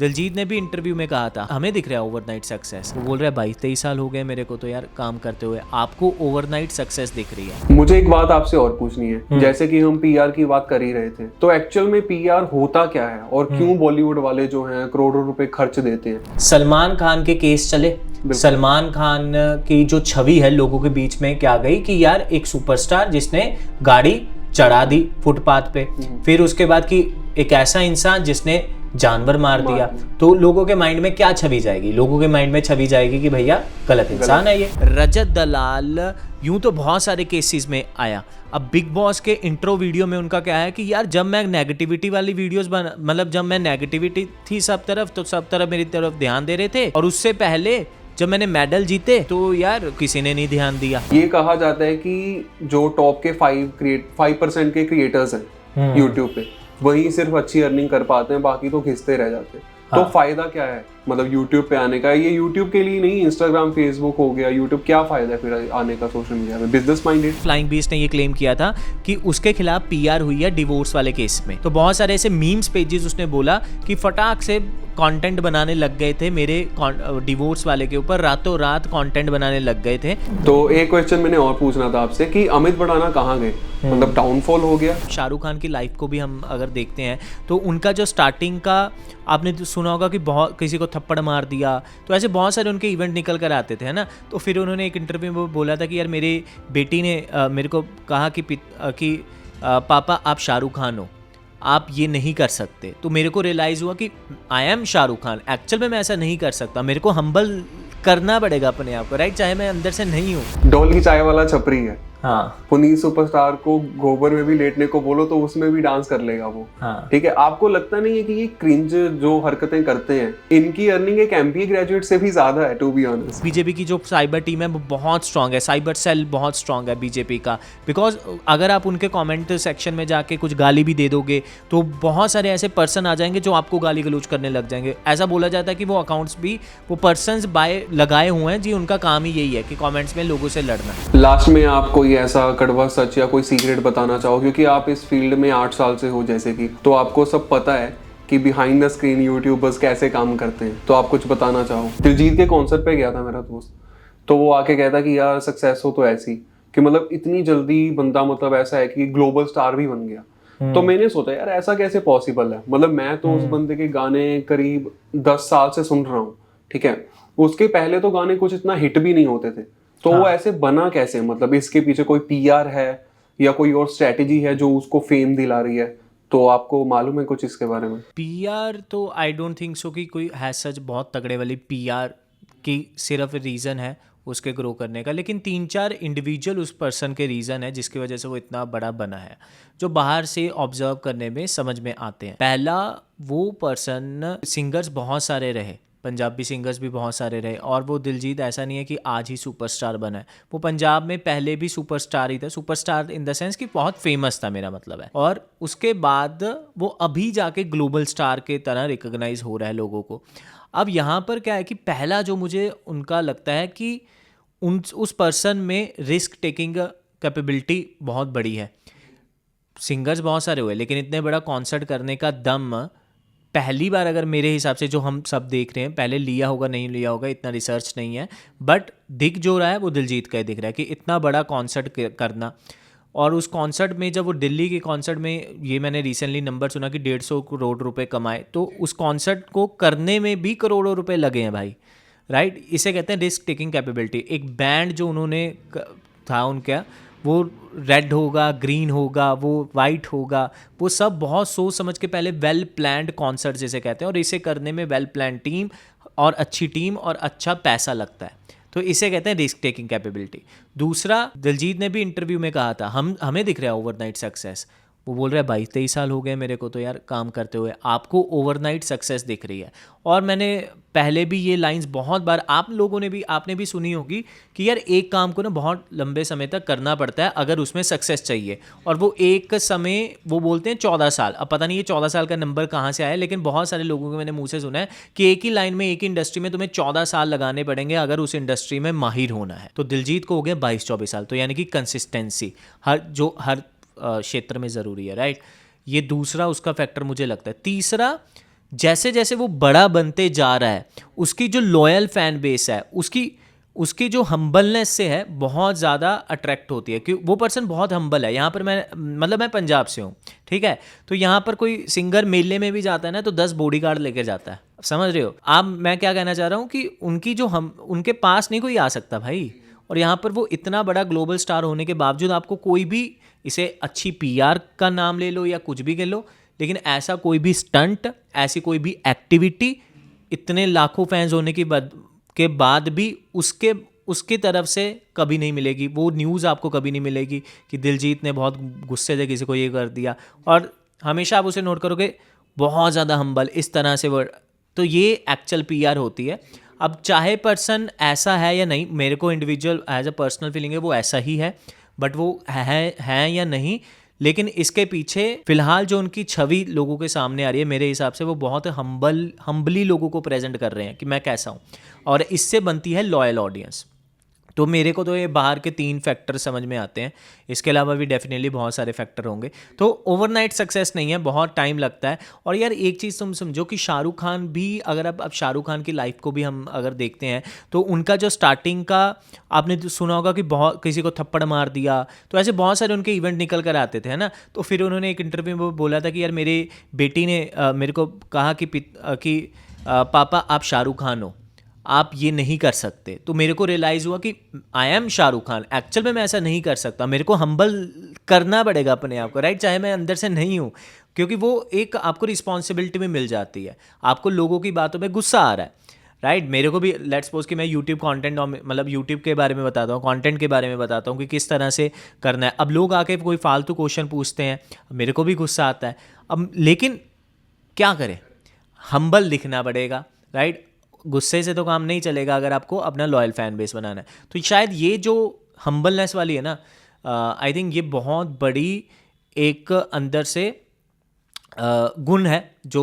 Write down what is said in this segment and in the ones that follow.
दिलजीत ने भी इंटरव्यू में कहा था हमें दिख रहा है ओवरनाइट सक्सेस। वो बोल रहा है 22-23 साल हो गए मेरे को तो यार काम करते हुए, आपको ओवरनाइट सक्सेस दिख रही है। मुझे एक बात आपसे और पूछनी है, जैसे कि हम पीआर की बात कर ही रहे थे, तो एक्चुअल में पीआर होता क्या है और क्यों बॉलीवुड वाले जो हैं करोड़ों रुपए खर्च देते हैं? सलमान खान के केस चले, सलमान खान की जो छवि है लोगों के बीच में क्या गई कि यार एक सुपरस्टार जिसने गाड़ी चढ़ा दी फुटपाथ पे, फिर उसके बाद कि एक ऐसा इंसान जिसने जानवर मार दिया, तो लोगों के माइंड में क्या छवि जाएगी? लोगों के माइंड में छवि जाएगी कि भैया गलत इंसान है ये। रजत दलाल यूं तो बहुत सारे केसेस में आया। अब बिग बॉस के इंट्रो वीडियो में उनका क्या है कि यार जब मैं नेगेटिविटी वाली वीडियोस मतलब जब मैं नेगेटिविटी थी सब तरफ, तो सब तरफ मेरी तरफ ध्यान दे रहे थे, और उससे पहले जब मैंने मेडल जीते तो यार किसी ने नहीं ध्यान दिया। ये कहा जाता है कि जो टॉप के 5% के क्रिएटर्स हैं यूट्यूब पे, वही सिर्फ अच्छी अर्निंग कर पाते हैं, बाकी तो घिसते रह जाते हैं। तो फायदा क्या है मतलब यूट्यूब पे आने का? ये यूट्यूब के लिए नहीं, इंस्टाग्राम फेसबुक हो गया, यूट्यूब, क्या फायदा है फिर आने का सोशल मीडिया में? Business minded. फ्लाइंग बीस्ट ने ये क्लेम किया था कि उसके खिलाफ पीआर हुई है डिवोर्स वाले केस में, तो बहुत सारे ऐसे मीम्स पेजेस उसने बोला कि फटाक से कंटेंट बनाने लग गए थे मेरे डिवोर्स वाले के ऊपर, रातों रात कंटेंट बनाने लग गए थे। तो एक क्वेश्चन मैंने और पूछना था आपसे कि अमित भड़ाना कहाँ गए? मतलब डाउनफॉल हो गया? शाहरुख खान की लाइफ को भी हम अगर देखते हैं तो उनका जो स्टार्टिंग का आपने तो सुना होगा कि बहुत किसी को थप्पड़ मार दिया, तो ऐसे बहुत सारे उनके इवेंट निकल कर आते थे, है ना। तो फिर उन्होंने एक इंटरव्यू में बोला था कि यार मेरी बेटी ने मेरे को कहा कि पापा आप शाहरुख खान हो, आप ये नहीं कर सकते। तो मेरे को रियलाइज़ हुआ कि I am Shahrukh Khan, actual में मैं ऐसा नहीं कर सकता, मेरे को हम्बल करना पड़ेगा अपने आप को, राइट, चाहे मैं अंदर से नहीं हूँ। डोल की चाय वाला छपरी है। हाँ, पुनीत सुपरस्टार को गोबर में भी लेटने को बोलो तो उसमें भी डांस कर लेगा वो। हाँ। ठीक है, आपको लगता नहीं है कि ये क्रिंज जो हरकतें करते हैं, इनकी अर्निंग एक एमबीए ग्रेजुएट से भी ज्यादा है टू बी ऑनेस्ट? बीजेपी की जो साइबर टीम है वो बहुत स्ट्रांग है, साइबर सेल बहुत स्ट्रांग है बीजेपी का, बिकॉज अगर आप उनके कमेंट सेक्शन में जाके कुछ गाली भी दे दोगे तो बहुत सारे ऐसे पर्सन आ जाएंगे जो आपको गाली गलौज करने लग जाएंगे। ऐसा बोला जाता है कि वो अकाउंट्स भी वो पर्सन्स बाय लगाए हुए हैं जी, उनका काम ही यही है कि कमेंट्स में लोगों से लड़ना। लास्ट में आप कोई ऐसा कड़वा सच या कोई सीक्रेट बताना चाहो, क्योंकि आप इस फील्ड में 8 साल से हो जैसे कि, तो आपको सब पता है कि बिहाइंड द स्क्रीन यूट्यूबर्स कैसे काम करते हैं, तो आप कुछ बताना चाहो? दिलजीत के कॉन्सर्ट पे गया था मेरा दोस्त, तो वो आके कहता कि यार सक्सेस हो तो ऐसी कि मतलब इतनी जल्दी बंदा मतलब ऐसा है कि ग्लोबल स्टार भी बन गया। तो मैंने सोचा यार ऐसा कैसे पॉसिबल है? मतलब मैं तो उस बंदे के गाने करीब 10 साल से सुन रहा हूँ, ठीक है, उसके पहले तो गाने कुछ इतना हिट भी नहीं होते थे, तो वो ऐसे बना कैसे? मतलब इसके पीछे कोई पीआर है या कोई और स्ट्रेटेजी है जो उसको फेम दिला रही है? तो आपको मालूम है कुछ इसके बारे में? पीआर तो आई डोंट थिंक सो कि कोई है सच बहुत तगड़े वाली पीआर की सिर्फ रीज़न है उसके ग्रो करने का, लेकिन 3-4 इंडिविजुअल उस पर्सन के रीज़न है जिसकी वजह से वो इतना बड़ा बना है, जो बाहर से ऑब्जर्व करने में समझ में आते हैं। पहला, वो पर्सन, सिंगर्स बहुत सारे रहे, पंजाबी सिंगर्स भी बहुत सारे रहे, और वो दिलजीत ऐसा नहीं है कि आज ही सुपरस्टार बना है, वो पंजाब में पहले भी सुपरस्टार ही था, सुपरस्टार इन द सेंस कि बहुत फेमस था मेरा मतलब है, और उसके बाद वो अभी जाके ग्लोबल स्टार के तरह रिकॉग्नाइज हो रहा है लोगों को। अब यहाँ पर क्या है कि पहला जो मुझे उनका लगता है कि उस पर्सन में रिस्क टेकिंग कैपेबिलिटी बहुत बड़ी है। सिंगर्स बहुत सारे हुए लेकिन इतने बड़ा कॉन्सर्ट करने का दम पहली बार अगर मेरे हिसाब से जो हम सब देख रहे हैं, पहले लिया होगा नहीं लिया होगा इतना रिसर्च नहीं है, बट दिख जो रहा है वो दिलजीत का ही दिख रहा है कि इतना बड़ा कॉन्सर्ट करना। और उस कॉन्सर्ट में जब वो दिल्ली के कॉन्सर्ट में, ये मैंने रिसेंटली नंबर सुना कि 150 करोड़ रुपए कमाए, तो उस कॉन्सर्ट को करने में भी करोड़ों रुपए लगे हैं भाई, राइट। इसे कहते हैं रिस्क टेकिंग कैपेबिलिटी। एक बैंड जो उन्होंने था उनका, वो रेड होगा, ग्रीन होगा, वो वाइट होगा, वो सब बहुत सोच समझ के पहले वेल प्लान्ड कॉन्सर्ट जिसे कहते हैं, और इसे करने में वेल प्लान्ड टीम और अच्छी टीम और अच्छा पैसा लगता है, तो इसे कहते हैं रिस्क टेकिंग कैपेबिलिटी। दूसरा, दिलजीत ने भी इंटरव्यू में कहा था हमें दिख रहा है ओवरनाइट सक्सेस। वो बोल रहा है 22-23 साल हो गए मेरे को तो यार काम करते हुए, आपको ओवरनाइट सक्सेस दिख रही है। और मैंने पहले भी ये लाइंस बहुत बार आपने भी सुनी होगी कि यार एक काम को ना बहुत लंबे समय तक करना पड़ता है अगर उसमें सक्सेस चाहिए, और वो एक समय वो बोलते हैं 14 साल। अब पता नहीं ये 14 साल का नंबर कहाँ से आया, लेकिन बहुत सारे लोगों को मैंने मुँह से सुना है कि एक ही लाइन में, एक ही इंडस्ट्री में तुम्हें 14 साल लगाने पड़ेंगे अगर उस इंडस्ट्री में माहिर होना है। तो दिलजीत को हो गया 22-24 साल, तो यानी कि कंसिस्टेंसी हर क्षेत्र में ज़रूरी है, राइट। ये दूसरा उसका फैक्टर मुझे लगता है। तीसरा, जैसे जैसे वो बड़ा बनते जा रहा है, उसकी जो लॉयल फैन बेस है, उसकी उसकी जो हम्बलनेस से है बहुत ज़्यादा अट्रैक्ट होती है कि वो पर्सन बहुत हम्बल है। यहाँ पर मैं पंजाब से हूँ, ठीक है, तो यहाँ पर कोई सिंगर मेले में भी जाता है ना तो 10 बॉडीगार्ड लेकर जाता है, समझ रहे हो आप मैं क्या कहना चाह रहा हूँ कि उनकी जो हम उनके पास नहीं कोई आ सकता भाई। और यहाँ पर वो इतना बड़ा ग्लोबल स्टार होने के बावजूद आपको कोई भी, इसे अच्छी पीआर का नाम ले लो या कुछ भी कह लो, लेकिन ऐसा कोई भी स्टंट, ऐसी कोई भी एक्टिविटी इतने लाखों फैंस होने के बाद भी उसके उसकी तरफ से कभी नहीं मिलेगी। वो न्यूज़ आपको कभी नहीं मिलेगी कि दिलजीत ने बहुत गुस्से से किसी को ये कर दिया, और हमेशा आप उसे नोट करोगे बहुत ज़्यादा हम्बल इस तरह से वर्ड। तो ये एक्चुअल पीआर होती है। अब चाहे पर्सन ऐसा है या नहीं, मेरे को individual as a personal feeling है वो ऐसा ही है, बट वो है या नहीं, लेकिन इसके पीछे फिलहाल जो उनकी छवि लोगों के सामने आ रही है मेरे हिसाब से वो बहुत हम्बली लोगों को प्रेजेंट कर रहे हैं कि मैं कैसा हूँ, और इससे बनती है लॉयल ऑडियंस। तो मेरे को तो ये बाहर के 3 फैक्टर समझ में आते हैं, इसके अलावा भी डेफिनेटली बहुत सारे फैक्टर होंगे। तो ओवरनाइट सक्सेस नहीं है, बहुत टाइम लगता है। और यार एक चीज़ तुम समझो कि शाहरुख खान भी, अगर अब शाहरुख खान की लाइफ को भी हम अगर देखते हैं तो उनका जो स्टार्टिंग का आपने तो सुना होगा कि बहुत किसी को थप्पड़ मार दिया, तो ऐसे बहुत सारे उनके इवेंट निकल कर आते थे, है ना। तो फिर उन्होंने एक इंटरव्यू में बोला था कि यार मेरी बेटी ने मेरे को कहा कि पापा आप शाहरुख खान हो, आप ये नहीं कर सकते। तो मेरे को रियलाइज़ हुआ कि I am Shahrukh Khan, actual में मैं ऐसा नहीं कर सकता, मेरे को हम्बल करना पड़ेगा अपने आप को, राइट, चाहे मैं अंदर से नहीं हूँ, क्योंकि वो एक आपको रिस्पॉन्सिबिलिटी में मिल जाती है। आपको लोगों की बातों में गुस्सा आ रहा है, राइट। मेरे को भी लेट्स सपोज कि मैं यूट्यूब कंटेंट, मतलब यूट्यूब के बारे में बताता हूँ, कंटेंट के बारे में बताता हूँ कि किस तरह से करना है। अब लोग आके कोई फालतू क्वेश्चन पूछते हैं, मेरे को भी गुस्सा आता है। अब लेकिन क्या करें, हम्बल दिखना पड़ेगा, राइट। गुस्से से तो काम नहीं चलेगा अगर आपको अपना लॉयल फैन बेस बनाना है। तो शायद ये जो हम्बलनेस वाली है ना, आई थिंक ये बहुत बड़ी एक अंदर से गुण है जो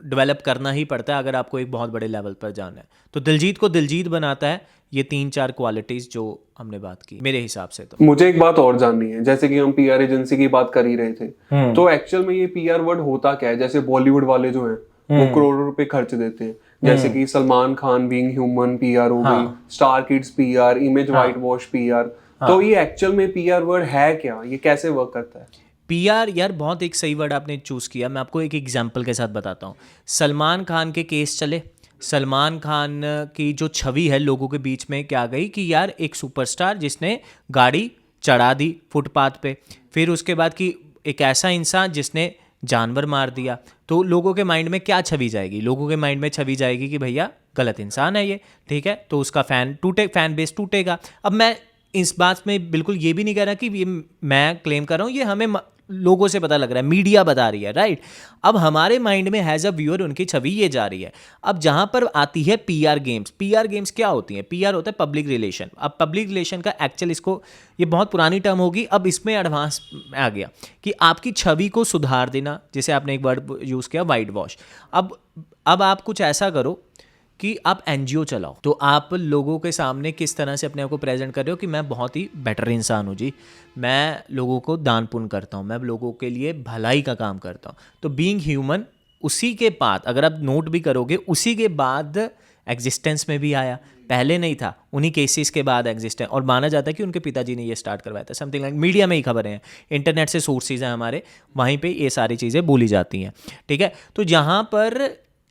डेवलप करना ही पड़ता है अगर आपको एक बहुत बड़े लेवल पर जाना है। तो दिलजीत को दिलजीत बनाता है ये 3-4 क्वालिटीज़ जो हमने बात की मेरे हिसाब से। तो मुझे एक बात और जाननी है, जैसे कि हम पीआर एजेंसी की बात कर ही रहे थे, तो एक्चुअल में ये पीआर वर्ड होता क्या है? जैसे बॉलीवुड वाले जो हैं वो करोड़ों रुपए खर्च देते हैं, जैसे कि Salman Khan being human PR हो गई, star kids PR, image white wash PR. तो ये एक्चुअल में पीआर वर्ड है क्या, ये कैसे वर्क करता है? पीआर यार बहुत एक सही वर्ड आपने चूज़ किया। मैं आपको एक एग्जांपल के साथ बताता हूँ। सलमान खान के केस चले, सलमान खान की जो छवि है लोगों के बीच में क्या गई कि यार एक सुपरस्टार जिसने गाड़ी चढ़ा दी फुटपाथ पे, फिर उसके बाद कि एक ऐसा इंसान जिसने जानवर मार दिया। तो लोगों के माइंड में क्या छवि जाएगी? लोगों के माइंड में छवि जाएगी कि भैया गलत इंसान है ये, ठीक है, तो उसका फैन बेस टूटेगा। अब मैं इस बात में बिल्कुल ये भी नहीं कह रहा कि ये मैं क्लेम कर रहा हूँ, ये हमें लोगों से पता लग रहा है, मीडिया बता रही है, राइट। अब हमारे माइंड में हैज़ अ व्यूअर उनकी छवि ये जा रही है। अब जहाँ पर आती है पीआर गेम्स क्या होती हैं? पीआर होता है पब्लिक रिलेशन। अब पब्लिक रिलेशन का एक्चुअल, इसको ये बहुत पुरानी टर्म होगी, अब इसमें एडवांस आ गया कि आपकी छवि को सुधार देना, जैसे आपने एक वर्ड यूज़ किया वाइट वॉश। अब आप कुछ ऐसा करो कि आप एनजीओ चलाओ, तो आप लोगों के सामने किस तरह से अपने आप को प्रेजेंट कर रहे हो कि मैं बहुत ही बेटर इंसान हूँ जी, मैं लोगों को दान पुण्य करता हूँ, मैं लोगों के लिए भलाई का काम करता हूँ। तो बीइंग ह्यूमन उसी के बाद, अगर आप नोट भी करोगे, उसी के बाद एग्जिस्टेंस में भी आया, पहले नहीं था, उन्हीं केसेस के बाद एग्जिस्टेंस। और माना जाता है कि उनके पिताजी ने ये स्टार्ट करवाया था, समथिंग लाइक, मीडिया में ही खबरें हैं, इंटरनेट से सोर्सेज हैं हमारे, वहीं पे ये सारी चीज़ें बोली जाती हैं, ठीक है। तो जहाँ पर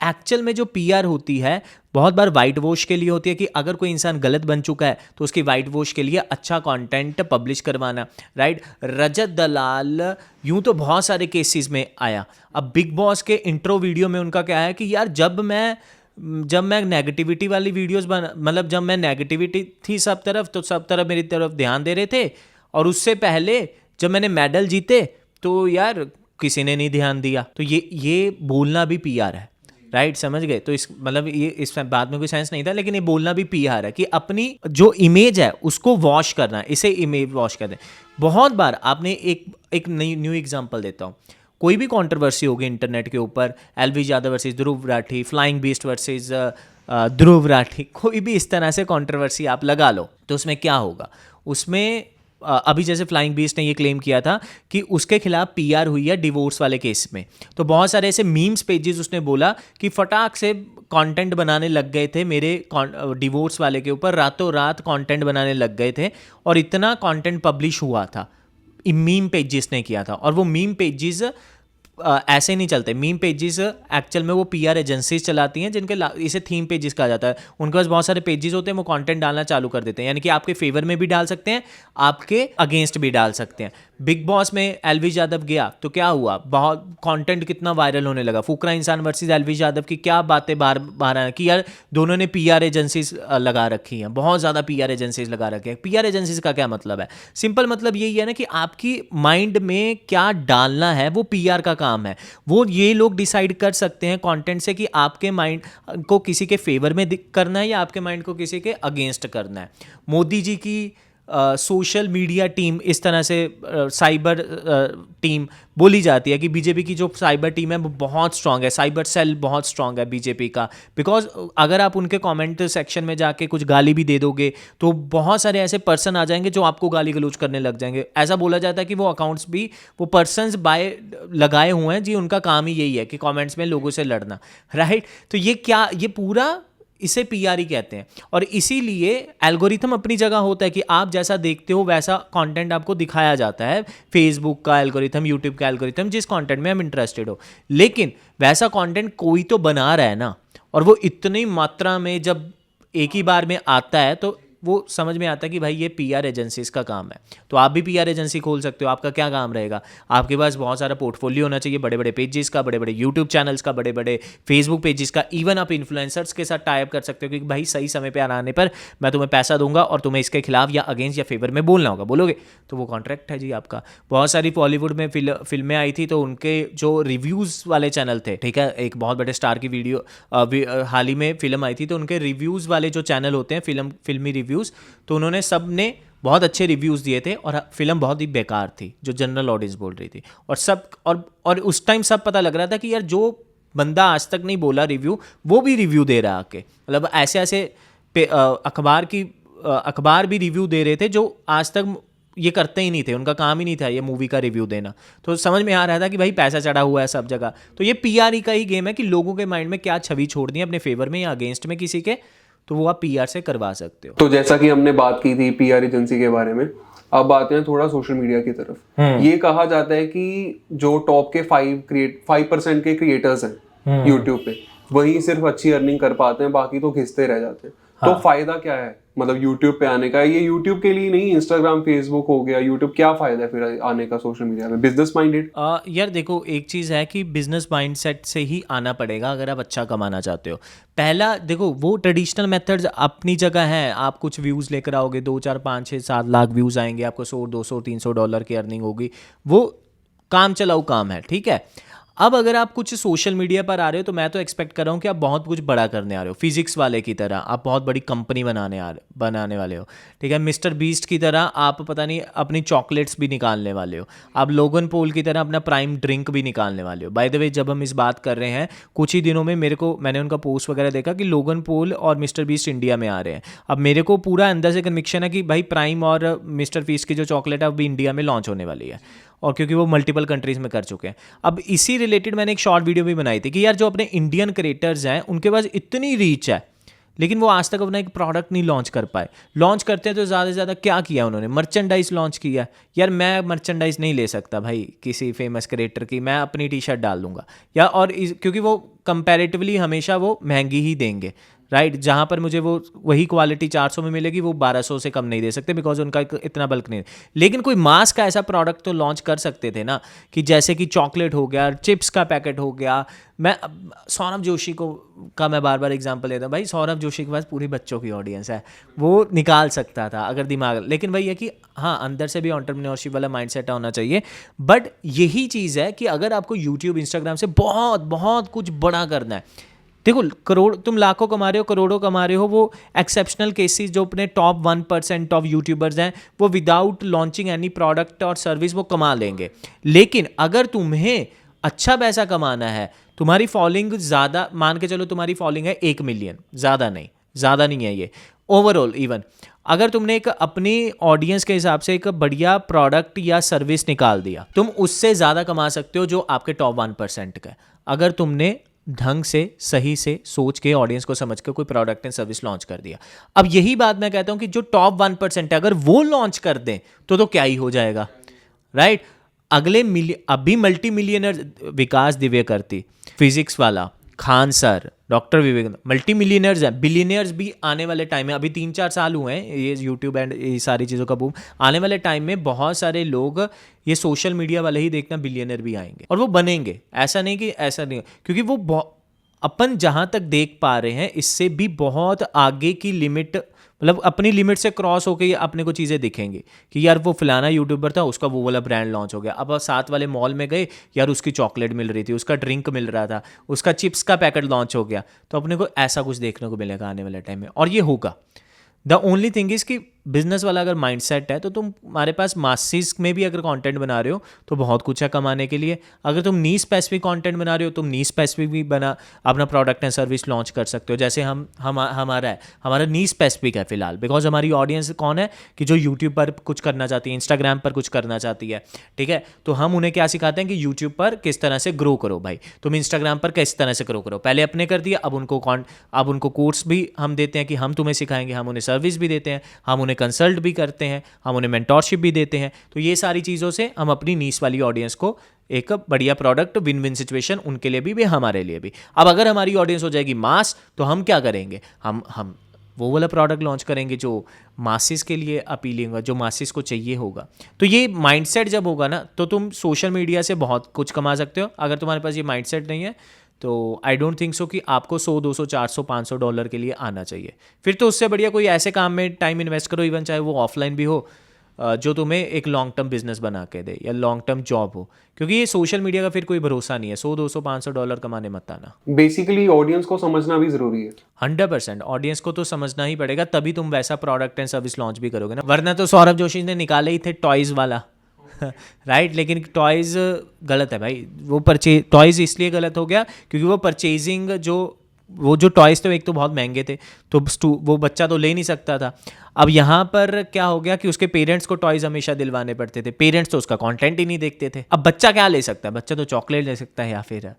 एक्चुअल में जो पीआर होती है बहुत बार वाइट वॉश के लिए होती है कि अगर कोई इंसान गलत बन चुका है तो उसकी वाइट वॉश के लिए अच्छा कंटेंट पब्लिश करवाना, राइट। रजत दलाल यूं तो बहुत सारे केसेस में आया। अब बिग बॉस के इंट्रो वीडियो में उनका क्या है कि यार जब मैं नेगेटिविटी वाली वीडियोस मतलब जब मैं नेगेटिविटी थी सब तरफ, तो सब तरफ मेरी तरफ ध्यान दे रहे थे, और उससे पहले जब मैंने मेडल जीते तो यार किसी ने नहीं ध्यान दिया। तो ये बोलना भी पीआर है, राइट, समझ गए। तो इस मतलब ये इस बात में कोई सेंस नहीं था, लेकिन ये बोलना भी पीआर है कि अपनी जो इमेज है उसको वॉश करना है, इसे इमेज वॉश कर दें। बहुत बार आपने एक न्यू एग्जांपल देता हूँ, कोई भी कंट्रोवर्सी होगी इंटरनेट के ऊपर, LV Yadav versus Dhruv Rathee, flying beast versus Dhruv Rathee, कोई भी इस तरह से कंट्रोवर्सी आप लगा लो, तो उसमें क्या होगा? उसमें अभी जैसे फ्लाइंग बीस्ट ने ये क्लेम किया था कि उसके खिलाफ पीआर हुई है डिवोर्स वाले केस में, तो बहुत सारे ऐसे मीम्स पेजेस उसने बोला कि फटाक से कंटेंट बनाने लग गए थे मेरे डिवोर्स वाले के ऊपर, रातों रात कंटेंट बनाने लग गए थे और इतना कंटेंट पब्लिश हुआ था, मीम पेजेस ने किया था। और वो मीम पेजेस ऐसे नहीं चलते, मीम पेजेस एक्चुअल में वो पीआर एजेंसीज चलाती हैं जिनके इसे थीम पेजेस कहा जाता है। उनके पास बहुत सारे पेजेस होते हैं, वो कंटेंट डालना चालू कर देते हैं, यानी कि आपके फेवर में भी डाल सकते हैं, आपके अगेंस्ट भी डाल सकते हैं। बिग बॉस में एलविश यादव गया तो क्या हुआ, बहुत कंटेंट कितना वायरल होने लगा, फुकरा इंसान वर्सेस एलविश यादव की क्या बातें बार बार आए कि यार दोनों ने पीआर एजेंसीज लगा रखी हैं, बहुत ज़्यादा पीआर एजेंसीज लगा रखी हैं। पीआर एजेंसीज का क्या मतलब है, सिंपल मतलब यही है ना कि आपकी माइंड में क्या डालना है वो पीआर का काम है। वो ये लोग डिसाइड कर सकते हैं कंटेंट से कि आपके माइंड को किसी के फेवर में करना है या आपके माइंड को किसी के अगेंस्ट करना है। मोदी जी की सोशल मीडिया टीम इस तरह से साइबर टीम बोली जाती है कि बीजेपी की जो साइबर टीम है वो बहुत स्ट्रांग है, साइबर सेल बहुत स्ट्रांग है बीजेपी का। बिकॉज अगर आप उनके कमेंट सेक्शन में जाके कुछ गाली भी दे दोगे तो बहुत सारे ऐसे पर्सन आ जाएंगे जो आपको गाली गलौज करने लग जाएंगे। ऐसा बोला जाता है कि वो अकाउंट्स भी वो पर्सनस बाय लगाए हुए हैं जी, उनका काम ही यही है कि कमेंट्स में लोगों से लड़ना, राइट। तो ये पूरा इसे पीआर ही कहते हैं। और इसीलिए एल्गोरिथम अपनी जगह होता है कि आप जैसा देखते हो वैसा कंटेंट आपको दिखाया जाता है, फेसबुक का एल्गोरिथम, यूट्यूब का एल्गोरिथम, जिस कंटेंट में हम इंटरेस्टेड हो। लेकिन वैसा कंटेंट कोई तो बना रहा है ना, और वो इतनी मात्रा में जब एक ही बार में आता है तो वो समझ में आता है कि भाई ये पीआर एजेंसीज का काम है। तो आप भी पीआर एजेंसी खोल सकते हो। आपका क्या काम रहेगा, आपके पास बहुत सारा पोर्टफोलियो होना चाहिए, बड़े बड़े पेजेस का, बड़े बड़े यूट्यूब चैनल्स का, बड़े बड़े फेसबुक पेजेस का। इवन आप इन्फ्लुएंसर्स के साथ टाई अप कर सकते हो कि भाई सही समय पर आने पर मैं तुम्हें पैसा दूंगा और तुम्हें इसके खिलाफ या अगेंस्ट या फेवर में बोलना होगा, बोलोगे तो वो कॉन्ट्रैक्ट है जी आपका। बहुत सारी बॉलीवुड में फिल्में आई थी तो उनके जो रिव्यूज़ वाले चैनल थे, ठीक है, एक बहुत बड़े स्टार की वीडियो हाल ही में फिल्म आई थी तो उनके रिव्यूज़ वाले जो चैनल होते हैं फिल्मी रिव्यूज़, तो उन्होंने सब ने बहुत अच्छे रिव्यूज़ दिए थे और फिल्म बहुत ही बेकार थी जो जनरल ऑडियंस बोल रही थी। और उस टाइम सब पता लग रहा था कि यार जो बंदा आज तक नहीं बोला रिव्यू वो भी रिव्यू दे रहा आके, मतलब ऐसे अखबार भी रिव्यू दे रहे थे जो आज तक ये करते ही नहीं थे, उनका काम ही नहीं था ये मूवी का रिव्यू देना। तो समझ में आ रहा था कि भाई पैसा चढ़ा हुआ है सब जगह। तो ये पीआर का ही गेम है कि लोगों के माइंड में क्या छवि छोड़नी है अपने फेवर में या अगेंस्ट में किसी के, तो वो आप पीआर से करवा सकते हो। तो जैसा कि हमने बात की थी पीआर एजेंसी के बारे में, अब आते हैं थोड़ा सोशल मीडिया की तरफ। ये कहा जाता है कि जो टॉप के 5% के क्रिएटर्स हैं यूट्यूब पे, वही सिर्फ अच्छी अर्निंग कर पाते हैं, बाकी तो घिसते रह जाते हैं। तो फायदा क्या है मतलब यूट्यूब पे आने का? ये यूट्यूब के लिए नहीं, इंस्टाग्राम, फेसबुक हो गया, यूट्यूब, क्या फायदा है फिर आने का सोशल मीडिया में? Business minded? यार देखो, एक चीज़ है कि बिजनेस माइंडसेट से ही आना पड़ेगा अगर आप अच्छा कमाना चाहते हो। पहला देखो, वो ट्रेडिशनल मेथड्स अपनी जगह हैं। आप कुछ व्यूज़ लेकर आओगे, 2, 4, 5, 6, 7 लाख व्यूज़ आएंगे, आपको 100, 200, $300 की अर्निंग होगी, वो काम चलाऊ काम है, ठीक है। अब अगर आप कुछ सोशल मीडिया पर आ रहे हो तो मैं तो एक्सपेक्ट कर रहा हूँ कि आप बहुत कुछ बड़ा करने आ रहे हो, फिजिक्स वाले की तरह आप बहुत बड़ी कंपनी बनाने वाले हो, ठीक है। मिस्टर बीस्ट की तरह आप पता नहीं अपनी चॉकलेट्स भी निकालने वाले हो, आप लोगन पॉल की तरह अपना प्राइम ड्रिंक भी निकालने वाले हो। बाय द वे, जब हम इस बात कर रहे हैं, कुछ ही दिनों में मैंने उनका पोस्ट वगैरह देखा कि लोगन पॉल और मिस्टर बीस्ट इंडिया में आ रहे हैं। अब मेरे को पूरा अंदर से कन्विक्शन है कि भाई प्राइम और मिस्टर बीस्ट की जो चॉकलेट है अभी इंडिया में लॉन्च होने वाली है, और क्योंकि वो मल्टीपल कंट्रीज़ में कर चुके हैं। अब इसी रिलेटेड मैंने एक शॉर्ट वीडियो भी बनाई थी कि यार जो अपने इंडियन क्रिएटर्स हैं उनके पास इतनी रीच है, लेकिन वो आज तक अपना एक प्रोडक्ट नहीं लॉन्च कर पाए। लॉन्च करते हैं तो ज़्यादा से ज़्यादा क्या किया उन्होंने, मर्चेंडाइज लॉन्च किया। यार मैं मर्चेंडाइज नहीं ले सकता भाई किसी फेमस क्रिएटर की, मैं अपनी टी शर्ट डाल दूंगा या क्योंकि वो कंपैरेटिवली हमेशा वो महंगी ही देंगे, राइट। जहाँ पर मुझे वो वही क्वालिटी 400 में मिलेगी, वो 1200 से कम नहीं दे सकते, बिकॉज उनका इतना बल्क नहीं। लेकिन कोई मास का ऐसा प्रोडक्ट तो लॉन्च कर सकते थे ना, कि जैसे कि चॉकलेट हो गया, चिप्स का पैकेट हो गया। मैं सौरभ जोशी का मैं बार बार एग्जांपल लेता हूँ। भाई सौरभ जोशी के पास पूरी बच्चों की ऑडियंस है, वो निकाल सकता था अगर दिमाग, लेकिन भाई है कि हाँ, अंदर से भी एंटरप्रेन्योरशिप वाला माइंडसेट होना चाहिए। बट यही चीज़ है कि अगर आपको यूट्यूब, इंस्टाग्राम से बहुत बहुत कुछ बड़ा करना है, देखो तुम लाखों कमा रहे हो, करोड़ों कमा रहे हो, वो एक्सेप्शनल केसेस जो अपने टॉप 1% ऑफ यूट्यूबर्स हैं, वो विदाउट लॉन्चिंग एनी प्रोडक्ट और सर्विस वो कमा लेंगे। लेकिन अगर तुम्हें अच्छा पैसा कमाना है, तुम्हारी फॉलोइंग ज़्यादा, मान के चलो तुम्हारी फॉलोइंग है 1 मिलियन, ज़्यादा नहीं, ज़्यादा नहीं है ये ओवरऑल। इवन अगर तुमने एक अपनी ऑडियंस के हिसाब से एक बढ़िया प्रोडक्ट या सर्विस निकाल दिया, तुम उससे ज़्यादा कमा सकते हो जो आपके टॉप 1% का है। अगर तुमने ढंग से सही से सोच के ऑडियंस को समझ के कोई प्रोडक्ट एंड सर्विस लॉन्च कर दिया। अब यही बात मैं कहता हूँ कि जो टॉप 1% है अगर वो लॉन्च कर दें तो क्या ही हो जाएगा, राइट। अभी मल्टी मिलियनर विकास दिव्यकर्ती, फिजिक्स वाला, खान सर, डॉक्टर विवेक, मल्टी मिलियनर्स हैं, बिलियनर्स भी आने वाले टाइम में। अभी 3-4 साल हुए हैं ये यूट्यूब एंड ये सारी चीज़ों का बूम। आने वाले टाइम में बहुत सारे लोग ये सोशल मीडिया वाले ही देखना बिलियनर भी आएंगे और वो बनेंगे। ऐसा नहीं कि ऐसा नहीं, क्योंकि वो अपन जहाँ तक देख पा रहे हैं इससे भी बहुत आगे की लिमिट, मतलब अपनी लिमिट से क्रॉस होकर ये अपने को चीज़ें दिखेंगी कि यार वो फलाना यूट्यूबर था, उसका वो वाला ब्रांड लॉन्च हो गया। अब साथ वाले मॉल में गए, यार उसकी चॉकलेट मिल रही थी, उसका ड्रिंक मिल रहा था, उसका चिप्स का पैकेट लॉन्च हो गया। तो अपने को ऐसा कुछ देखने को मिलेगा आने वाले टाइम में, और ये होगा। द ओनली थिंग इज़ कि बिजनेस वाला अगर माइंडसेट है तो तुम्हारे पास मासिस में भी अगर कंटेंट बना रहे हो तो बहुत कुछ है कमाने के लिए। अगर तुम नी स्पेसिफिक कंटेंट बना रहे हो, तुम नी स्पेसिफिक भी बना अपना प्रोडक्ट एंड सर्विस लॉन्च कर सकते हो। जैसे हमारा नी स्पेसिफिक है फिलहाल, बिकॉज हमारी ऑडियंस कौन है कि जो यूट्यूब पर कुछ करना चाहती है, इंस्टाग्राम पर कुछ करना चाहती है, ठीक है। तो हम उन्हें क्या सिखाते हैं कि यूट्यूब पर किस तरह से ग्रो करो भाई, तुम इंस्टाग्राम पर किस तरह से ग्रो करो। पहले अपने कर दिया, अब उनको कोर्स भी हम देते हैं कि हम तुम्हें सिखाएंगे, हम उन्हें सर्विस भी देते हैं, हम उन्हें कंसल्ट भी करते हैं, हम उन्हें मेंटोरशिप भी देते हैं। तो ये सारी चीज़ों से हम अपनी नीश वाली ऑडियंस को एक बढ़िया प्रोडक्ट, विन विन सिचुएशन उनके लिए भी हमारे लिए भी। अब अगर हमारी ऑडियंस हो जाएगी मास, तो हम क्या करेंगे, हम वो वाला प्रोडक्ट लॉन्च करेंगे जो मासिस के लिए अपीलिंग होगा, जो मासिस को चाहिए होगा। तो ये माइंडसेट जब होगा ना तो तुम सोशल मीडिया से बहुत कुछ कमा सकते हो। अगर तुम्हारे पास ये माइंडसेट नहीं है तो आई डोंट थिंक सो कि आपको $100, $200, $400, $500 के लिए आना चाहिए। फिर तो उससे बढ़िया कोई ऐसे काम में टाइम इन्वेस्ट करो, इवन चाहे वो ऑफलाइन भी हो, जो तुम्हें एक लॉन्ग टर्म बिजनेस बना के दे या लॉन्ग टर्म जॉब हो। क्योंकि ये सोशल मीडिया का फिर कोई भरोसा नहीं है। $100, $200, $500 कमाने मत आना। बेसिकली ऑडियंस को समझना भी जरूरी है। 100% ऑडियंस को तो समझना ही पड़ेगा, तभी तुम वैसा प्रोडक्ट एंड सर्विस लॉन्च भी करोगे ना। वरना तो सौरभ जोशी ने निकाले ही थे टॉयज़ वाला राइट लेकिन टॉयज़ गलत है भाई। वो टॉयज़ इसलिए गलत हो गया क्योंकि वो परचेजिंग जो टॉयज़ थे एक तो बहुत महंगे थे, तो वो बच्चा तो ले नहीं सकता था। अब यहाँ पर क्या हो गया कि उसके पेरेंट्स को टॉयज़ हमेशा दिलवाने पड़ते थे, पेरेंट्स तो उसका कंटेंट ही नहीं देखते थे। अब बच्चा क्या ले सकता है, बच्चा तो चॉकलेट ले सकता है या फिर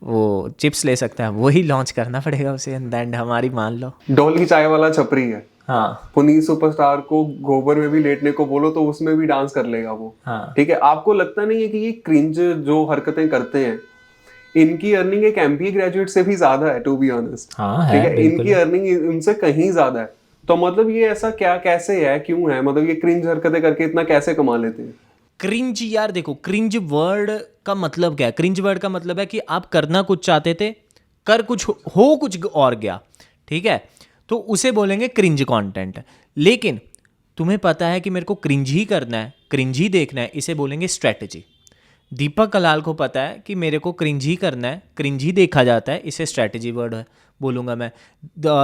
वो चिप्स ले सकता है, वही लॉन्च करना पड़ेगा उसे। एंड देन हमारी मान लो डॉली चाय वाला छपरी है, हाँ, पुनीत सुपरस्टार को गोबर में भी लेटने को बोलो तो उसमें भी डांस कर लेगा वो, हाँ। ठीक है। आपको लगता नहीं है कि ये क्रिंज जो हरकतें करते हैं इनकी अर्निंग एक एमबीए ग्रेजुएट से भी ज्यादा है, टू बी ऑनेस्ट, हाँ, ठीक है, है। इनकी अर्निंग उनसे कहीं ज्यादा है। तो मतलब ये ऐसा क्या, कैसे है, क्यों है, मतलब ये क्रिंज हरकतें करके इतना कैसे कमा लेते हैं? क्रिंज यार देखो, क्रिंज वर्ड का मतलब क्या है? क्रिंज वर्ड का मतलब है कि आप करना कुछ चाहते थे, कर कुछ हो कुछ और गया, ठीक है, तो उसे बोलेंगे क्रिंज कंटेंट। लेकिन तुम्हें पता है कि मेरे को क्रिंज ही करना है, क्रिंज ही देखना है, इसे बोलेंगे स्ट्रेटजी। दीपक कलाल को पता है कि मेरे को क्रिंज ही करना है, क्रिंज ही देखा जाता है, इसे स्ट्रेटजी वर्ड है बोलूँगा मैं।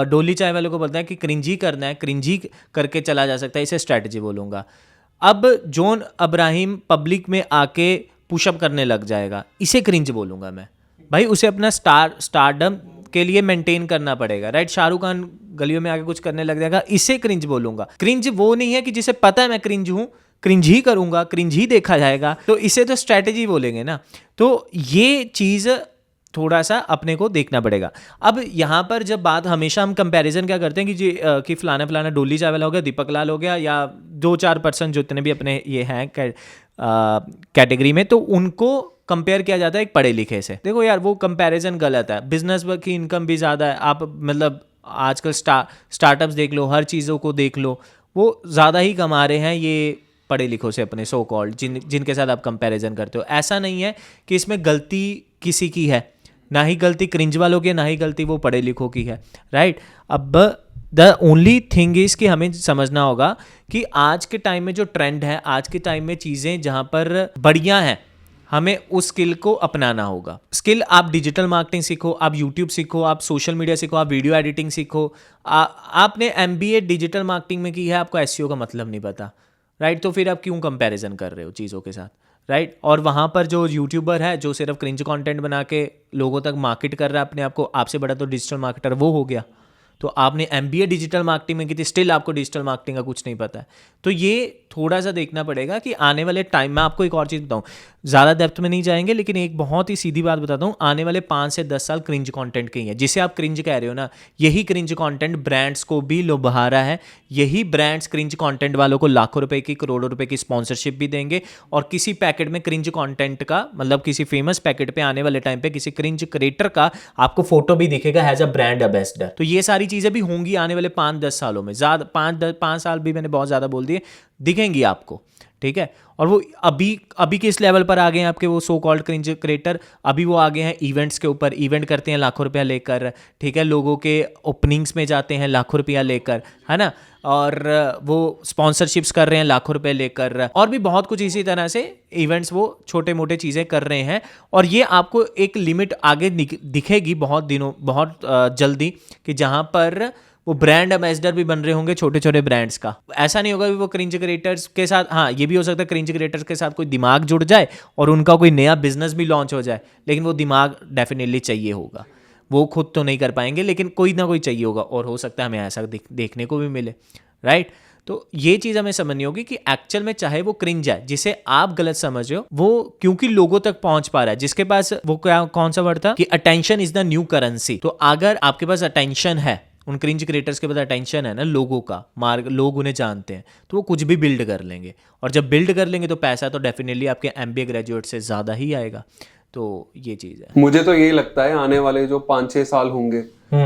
डोली चाय वालों को पता है कि क्रिंज ही करना है, क्रिंज ही करके चला जा सकता है, इसे स्ट्रेटजी बोलूँगा। अब जॉन अब्राहिम पब्लिक में आके पुशअप करने लग जाएगा, इसे क्रिंज बोलूँगा मैं। भाई उसे अपना स्टारडम के लिए मेंटेन करना पड़ेगा, राइट। शाहरुख खान गलियों में आके कुछ करने लग जाएगा, इसे क्रिंज बोलूँगा। क्रिंज वो नहीं है कि जिसे पता है मैं क्रिंज हूँ, क्रिंज ही करूँगा, क्रिंज ही देखा जाएगा, तो इसे तो स्ट्रैटेजी बोलेंगे ना। तो ये चीज़ थोड़ा सा अपने को देखना पड़ेगा। अब यहाँ पर जब बात, हमेशा हम कंपैरिजन क्या करते हैं कि फलाना फलाना डोली चावल हो गया, दीपक लाल हो गया, या 2-4 पर्सन जितने भी अपने ये हैं कैटेगरी में, तो उनको कंपेयर किया जाता है एक पढ़े लिखे से। देखो यार वो कंपैरिजन गलत है। बिजनेस की इनकम भी ज़्यादा है, आप मतलब आजकल स्टार्टअप्स देख लो, हर चीज़ों को देख लो, वो ज़्यादा ही कमा रहे हैं ये पढ़े लिखों से, अपने सो कॉल्ड जिनके साथ आप कंपैरिजन करते हो। ऐसा नहीं है कि इसमें गलती किसी की है, ना ही गलती क्रिंज वालों की है, ना ही गलती वो पढ़े लिखों की है, राइट। अब द ओनली थिंग इज़ कि हमें समझना होगा कि आज के टाइम में जो ट्रेंड है, आज के टाइम में चीज़ें जहाँ पर बढ़िया हैं, हमें उस स्किल को अपनाना होगा। स्किल आप डिजिटल मार्केटिंग सीखो, आप यूट्यूब सीखो, आप सोशल मीडिया सीखो, आप वीडियो एडिटिंग सीखो। आपने MBA डिजिटल मार्केटिंग में की है, आपको SEO का मतलब नहीं पता, राइट। तो फिर आप क्यों कंपैरिजन कर रहे हो चीज़ों के साथ, राइट। और वहाँ पर जो यूट्यूबर है जो सिर्फ क्रिंज कंटेंट बना के लोगों तक मार्केट कर रहा है अपने आप को, आपसे बड़ा तो डिजिटल मार्केटर वो हो गया, तो आपने MBA डिजिटल मार्केटिंग में की थी, स्टिल आपको डिजिटल मार्केटिंग का कुछ नहीं पता है। तो ये थोड़ा सा देखना पड़ेगा कि आने वाले टाइम में, आपको एक और चीज़ बताऊँ, ज़्यादा डेप्थ में नहीं जाएंगे, लेकिन एक बहुत ही सीधी बात बताता हूँ, आने वाले 5 से 10 साल क्रिंज कंटेंट के ही है। जिसे आप क्रिंज कह रहे हो ना, यही क्रिंज कंटेंट ब्रांड्स को भी लुभा रहा है। यही ब्रांड्स क्रिंज कंटेंट वालों को लाखों रुपए की, करोड़ों रुपए की स्पॉन्सरशिप भी देंगे, और किसी पैकेट में क्रिंज कंटेंट का, मतलब किसी फेमस पैकेट पे आने वाले टाइम पे किसी क्रिंज क्रिएटर का आपको फोटो भी दिखेगा एज अ ब्रांड एम्बेसडर। तो ये सारी चीज़ें भी होंगी आने वाले 5-10 सालों में। ज़्यादा 5 साल भी मैंने बहुत ज़्यादा बोल दिए, दिखेंगी आपको, ठीक है। और वो अभी किस लेवल पर आ गए हैं आपके वो सो कॉल्ड क्रिंज क्रिएटर? अभी वो आ गए हैं इवेंट्स के ऊपर, इवेंट करते हैं लाखों रुपया लेकर, ठीक है, लोगों के ओपनिंग्स में जाते हैं लाखों रुपया लेकर, है ना, और वो स्पॉन्सरशिप्स कर रहे हैं लाखों रुपए लेकर, और भी बहुत कुछ इसी तरह से इवेंट्स वो छोटे मोटे चीज़ें कर रहे हैं। और ये आपको एक लिमिट आगे दिखेगी बहुत जल्दी, कि जहाँ पर वो ब्रांड एम्बेसडर भी बन रहे होंगे छोटे छोटे ब्रांड्स का। ऐसा नहीं होगा कि वो क्रिंज क्रिएटर्स के साथ, हाँ ये भी हो सकता है क्रिंज क्रिएटर्स के साथ कोई दिमाग जुड़ जाए और उनका कोई नया बिजनेस भी लॉन्च हो जाए, लेकिन वो दिमाग डेफिनेटली चाहिए होगा। वो खुद तो नहीं कर पाएंगे, लेकिन कोई ना कोई चाहिए होगा, और हो सकता है हमें ऐसा देखने को भी मिले, राइट। तो ये चीज़ हमें समझनी होगी कि एक्चुअल में चाहे वो क्रिंज है, जिसे आप गलत समझ रहे हो, वो क्योंकि लोगों तक पहुंच पा रहा है, जिसके पास वो कौन सा वर्ड था कि attention is the new currency. तो अगर आपके पास अटेंशन है, उन क्रिंज क्रिएटर्स के पास अटेंशन है ना लोगों का, लोग उन्हें जानते हैं, तो वो कुछ भी बिल्ड कर लेंगे, और जब बिल्ड कर लेंगे तो पैसा तो डेफिनेटली आपके MBA ग्रेजुएट से ज़्यादा ही आएगा। तो ये चीज़ है। मुझे तो यही लगता है आने वाले जो 5-6 साल होंगे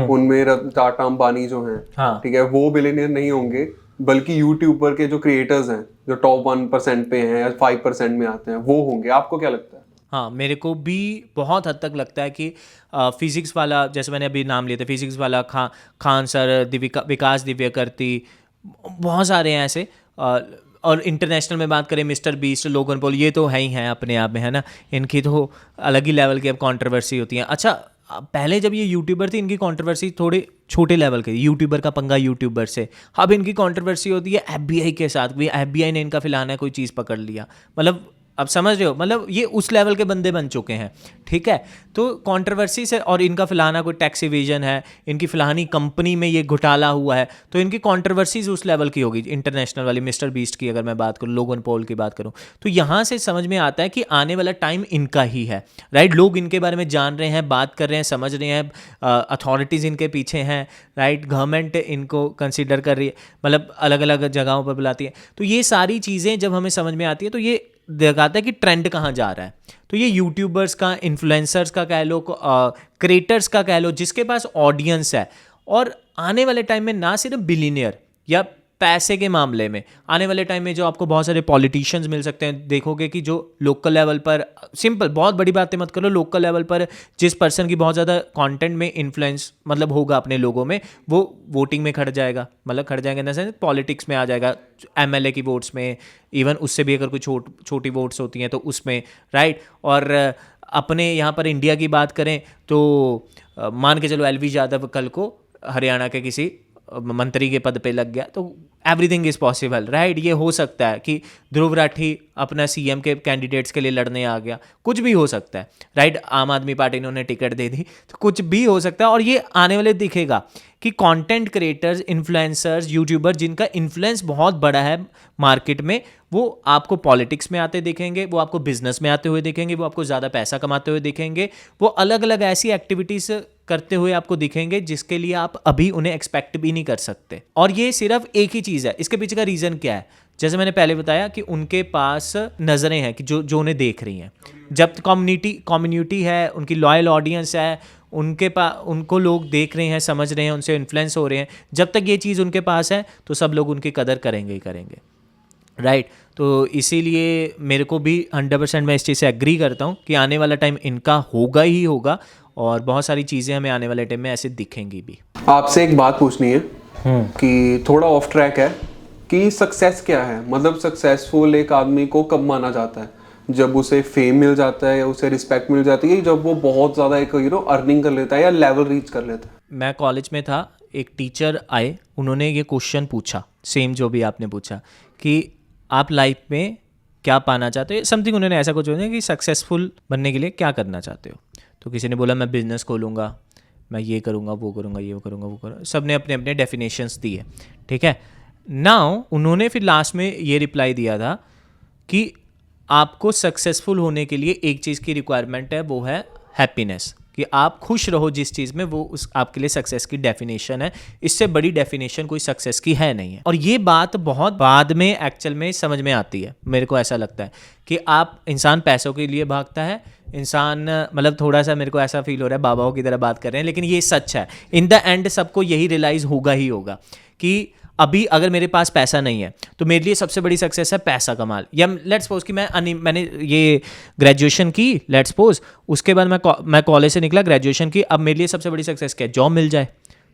उनमें टाटा अंबानी जो हैं, हाँ, ठीक है, वो बिलियनियर नहीं होंगे, बल्कि यूट्यूबर के जो क्रिएटर्स हैं जो टॉप 1% पे हैं या 5% में आते हैं वो होंगे। आपको क्या लगता है? हाँ, मेरे को भी बहुत हद तक लगता है कि फिज़िक्स वाला, जैसे मैंने अभी नाम लिए थे, फिज़िक्स वाला खान सर, विकास दिव्यकर्ती, बहुत सारे हैं ऐसे। और इंटरनेशनल में बात करें, मिस्टर बीस्ट, लोगन पॉल, ये तो है ही हैं अपने आप में, है ना। इनकी तो अलग ही लेवल की अब कंट्रोवर्सी होती है। अच्छा, पहले जब ये यूट्यूबर थी, इनकी कंट्रोवर्सी थोड़े छोटे लेवल के, यूट्यूबर का पंगा यूट्यूबर से। अब इनकी कंट्रोवर्सी होती है FBI के साथ भी। FBI ने इनका फिलहाल कोई चीज़ पकड़ लिया, मतलब अब समझ रहे हो, मतलब ये उस लेवल के बंदे बन चुके हैं, ठीक है। तो कंट्रोवर्सी से, और इनका फिलहाल कोई टैक्स इवेजन है, इनकी फिलहाल कंपनी में ये घोटाला हुआ है, तो इनकी कंट्रोवर्सीज उस लेवल की होगी। इंटरनेशनल वाली मिस्टर बीस्ट की अगर मैं बात करूँ, लोगन पॉल की बात करूँ, तो यहाँ से समझ में आता है कि आने वाला टाइम इनका ही है, राइट। लोग इनके बारे में जान रहे हैं, बात कर रहे हैं, समझ रहे हैं, अथॉरिटीज़ इनके पीछे हैं, राइट। गवर्नमेंट इनको कंसिडर कर रही है, मतलब अलग अलग जगहों पर बुलाती है। तो ये सारी चीज़ें जब हमें समझ में आती है, तो ये दिखाता है कि ट्रेंड कहाँ जा रहा है। तो ये यूट्यूबर्स का, इन्फ्लुएंसर्स का कह लो, क्रिएटर्स का कह लो, जिसके पास ऑडियंस है, और आने वाले टाइम में ना सिर्फ बिलियनियर या पैसे के मामले में, आने वाले टाइम में जो आपको बहुत सारे पॉलिटिशियंस मिल सकते हैं। देखोगे कि जो लोकल लेवल पर, सिंपल बहुत बड़ी बातें मत करो, लोकल लेवल पर जिस पर्सन की बहुत ज़्यादा कंटेंट में इन्फ्लुएंस मतलब होगा अपने लोगों में, वो वोटिंग में खड़ जाएगा, मतलब खड़ जाएगा इन द सेंस पॉलिटिक्स में आ जाएगा, MLA की वोट्स में, इवन उससे भी अगर कोई छोटी वोट्स होती हैं तो उसमें, राइट। और अपने यहाँ पर इंडिया की बात करें तो मान के चलो LV यादव कल को हरियाणा के किसी मंत्री के पद पे लग गया, तो एवरीथिंग इज़ पॉसिबल, राइट। ये हो सकता है कि ध्रुव राठी अपना CM के कैंडिडेट्स के लिए लड़ने आ गया, कुछ भी हो सकता है, राइट। आम आदमी पार्टी ने उन्हें टिकट दे दी, तो कुछ भी हो सकता है। और ये आने वाले दिखेगा कि कंटेंट क्रिएटर्स, इन्फ्लुएंसर्स, यूट्यूबर जिनका इन्फ्लुएंस बहुत बड़ा है मार्केट में, वो आपको पॉलिटिक्स में आते दिखेंगे, वो आपको बिजनेस में आते हुए दिखेंगे, वो आपको ज़्यादा पैसा कमाते हुए दिखेंगे, वो अलग अलग ऐसी एक्टिविटीज़ करते हुए आपको दिखेंगे जिसके लिए आप अभी उन्हें एक्सपेक्ट भी नहीं कर सकते। और ये सिर्फ एक ही चीज़ है, इसके पीछे का रीज़न क्या है? जैसे मैंने पहले बताया कि उनके पास नज़रें हैं कि जो उन्हें देख रही हैं। जब कम्युनिटी है, उनकी लॉयल ऑडियंस है, उनके पास, उनको लोग देख रहे हैं, समझ रहे हैं, उनसे इन्फ्लुएंस हो रहे हैं, जब तक ये चीज़ उनके पास है तो सब लोग उनकी कदर करेंगे ही करेंगे, राइट। तो इसीलिए मेरे को भी 100% मैं इस चीज़ से एग्री करता हूँ कि आने वाला टाइम इनका होगा ही होगा, और बहुत सारी चीज़ें हमें आने वाले टाइम में ऐसे दिखेंगी भी। आपसे एक बात पूछनी है कि थोड़ा ऑफ ट्रैक है, कि सक्सेस क्या है? मतलब सक्सेसफुल एक आदमी को कब माना जाता है? जब उसे फेम मिल जाता है या उसे रिस्पेक्ट मिल जाती है, जब वो बहुत ज़्यादा एक अर्निंग कर लेता है या लेवल रीच कर लेता है? मैं कॉलेज में था, एक टीचर आए, उन्होंने ये क्वेश्चन पूछा, सेम जो भी आपने पूछा, कि आप लाइफ में क्या पाना चाहते हो, समथिंग उन्होंने ऐसा कुछ बोला कि सक्सेसफुल बनने के लिए क्या करना चाहते हो। तो किसी ने बोला मैं बिज़नेस खोलूँगा, मैं ये करूँगा, वो करूँगा, ये करूँगा, वो करूँगा, सब ने अपने अपने डेफिनेशंस दिए, ठीक है। नाउ उन्होंने फिर लास्ट में ये रिप्लाई दिया था कि आपको सक्सेसफुल होने के लिए एक चीज़ की रिक्वायरमेंट है, वो है हैप्पीनेस, कि आप खुश रहो जिस चीज़ में, वो उस आपके लिए सक्सेस की डेफिनेशन है। इससे बड़ी डेफिनेशन कोई सक्सेस की है नहीं है। और ये बात बहुत बाद में एक्चुअल में समझ में आती है, मेरे को ऐसा लगता है कि आप इंसान पैसों के लिए भागता है, इंसान मतलब थोड़ा सा मेरे को ऐसा फील हो रहा है बाबाओं की तरह बात कर रहे हैं, लेकिन ये सच है। इन द एंड सबको यही रियलाइज़ होगा ही होगा कि अभी अगर मेरे पास पैसा नहीं है तो मेरे लिए सबसे बड़ी सक्सेस है पैसा कमाल। या लेट्स सपोज कि मैंने ये ग्रेजुएशन की, लेट्स सपोज, उसके बाद मैं कॉलेज से निकला, ग्रेजुएशन की, अब मेरे लिए सबसे बड़ी सक्सेस क्या है? जॉब मिल जाए,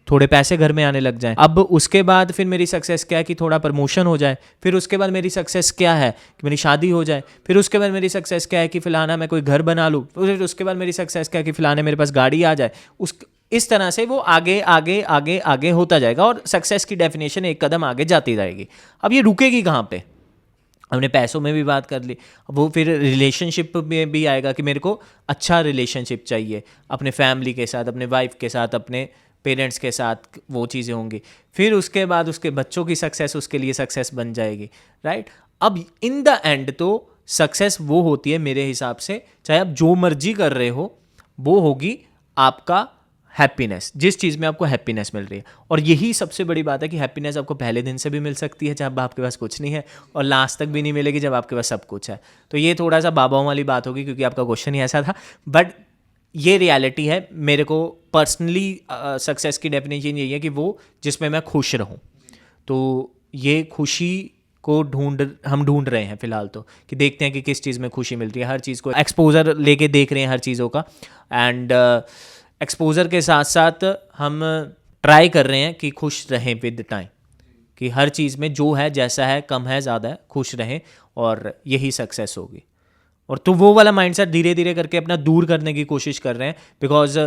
थोड़े पैसे घर में आने लग जाए। अब उसके बाद फिर मेरी सक्सेस क्या है? कि थोड़ा प्रमोशन हो जाए। फिर उसके बाद मेरी सक्सेस क्या है? कि मेरी शादी हो जाए। फिर उसके बाद मेरी सक्सेस क्या है? कि फिलहाना मैं कोई घर बना लूँ। फिर उसके बाद मेरी सक्सेस क्या है? कि फिलहाना मेरे पास गाड़ी आ जाए। इस तरह से वो आगे आगे आगे आगे होता जाएगा और सक्सेस की डेफिनेशन एक कदम आगे जाती जाएगी। अब ये रुकेगी कहाँ पे? हमने पैसों में भी बात कर ली, वो फिर रिलेशनशिप में भी आएगा कि मेरे को अच्छा रिलेशनशिप चाहिए अपने फैमिली के साथ, अपने वाइफ के साथ, अपने पेरेंट्स के साथ, वो चीज़ें होंगी। फिर उसके बाद उसके बच्चों की सक्सेस उसके लिए सक्सेस बन जाएगी, राइट। अब इन द एंड तो सक्सेस वो होती है मेरे हिसाब से, चाहे आप जो मर्जी कर रहे हो, वो होगी आपका हैप्पीनेस, जिस चीज़ में आपको हैप्पीनेस मिल रही है। और यही सबसे बड़ी बात है कि हैप्पीनेस आपको पहले दिन से भी मिल सकती है जब आपके पास कुछ नहीं है, और लास्ट तक भी नहीं मिलेगी जब आपके पास सब कुछ है। तो ये थोड़ा सा बाबाओं वाली बात होगी क्योंकि आपका क्वेश्चन ही ऐसा था, बट ये रियलिटी है। मेरे को पर्सनली सक्सेस की डेफिनेशन यही है कि वो जिसमें मैं खुश रहूं। तो ये खुशी को हम ढूंढ रहे हैं फिलहाल, तो कि देखते हैं कि किस चीज़ में खुशी मिल रही है। हर चीज़ को एक्सपोजर लेके देख रहे हैं हर चीज़ों का, एंड एक्सपोजर के साथ साथ हम ट्राई कर रहे हैं कि खुश रहें विद टाइम, कि हर चीज़ में जो है, जैसा है, कम है, ज़्यादा है, खुश रहें, और यही सक्सेस होगी। और तो वो वाला माइंडसेट धीरे धीरे करके अपना दूर करने की कोशिश कर रहे हैं, बिकॉज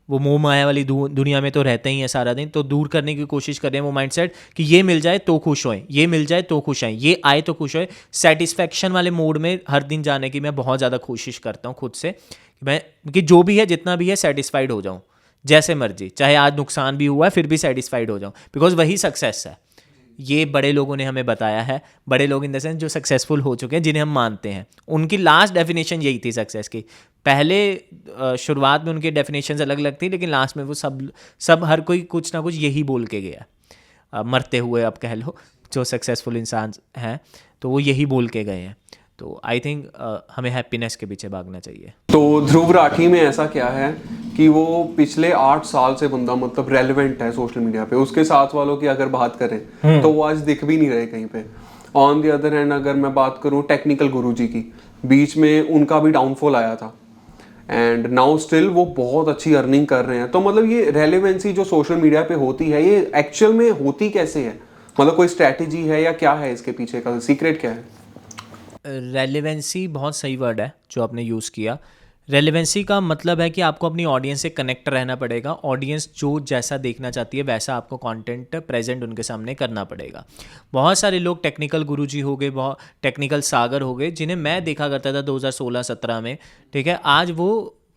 वो मोह माया वाली दुनिया में तो रहते ही हैं सारा दिन, तो दूर करने की कोशिश कर रहे हैं वो माइंडसेट कि ये मिल जाए तो खुश होएं, ये मिल जाए तो खुश हैं, ये आए तो खुश होए। सेटिस्फैक्शन वाले मोड में हर दिन जाने की मैं बहुत ज़्यादा कोशिश करता हूँ खुद से, कि जो भी है, जितना भी है, सेटिस्फाइड हो जाऊँ, जैसे मर्जी, चाहे आज नुकसान भी हुआ है फिर भी सेटिस्फाइड हो जाऊँ, बिकॉज वही सक्सेस है। ये बड़े लोगों ने हमें बताया है, बड़े लोग इन द सेंस जो सक्सेसफुल हो चुके हैं, जिन्हें हम मानते हैं, उनकी लास्ट डेफिनेशन यही थी सक्सेस की। पहले शुरुआत में उनकी डेफिनेशन अलग अलग थी, लेकिन लास्ट में वो सब हर कोई कुछ ना कुछ यही बोल के गया। मरते हुए आप कह लो, जो सक्सेसफुल इंसान हैं तो वो यही बोल के गए हैं। तो आई थिंक हमें हैप्पीनेस के पीछे भागना चाहिए। तो ध्रुव राठी में ऐसा क्या है कि वो पिछले 8 साल से बंदा मतलब रेलेवेंट है सोशल मीडिया पे। उसके साथ वालों की अगर बात करें तो वो आज दिख भी नहीं रहे कहीं पे। ऑन द अदर हैंड अगर मैं बात करूं टेक्निकल गुरुजी की, बीच में उनका भी डाउनफॉल आया था, एंड नाउ स्टिल वो बहुत अच्छी अर्निंग कर रहे हैं। तो मतलब ये रेलेवेंसी जो सोशल मीडिया पे होती है, ये एक्चुअल में होती कैसे है? मतलब कोई स्ट्रैटेजी है या क्या है इसके पीछे का सीक्रेट, क्या है? रेलेवेंसी बहुत सही वर्ड है जो आपने यूज़ किया। रेलेवेंसी का मतलब है कि आपको अपनी ऑडियंस से कनेक्ट रहना पड़ेगा। ऑडियंस जो जैसा देखना चाहती है वैसा आपको कंटेंट प्रेजेंट उनके सामने करना पड़ेगा। बहुत सारे लोग टेक्निकल गुरुजी हो गए, बहुत टेक्निकल सागर हो गए, जिन्हें मैं देखा करता था 2016-17 में, ठीक है। आज वो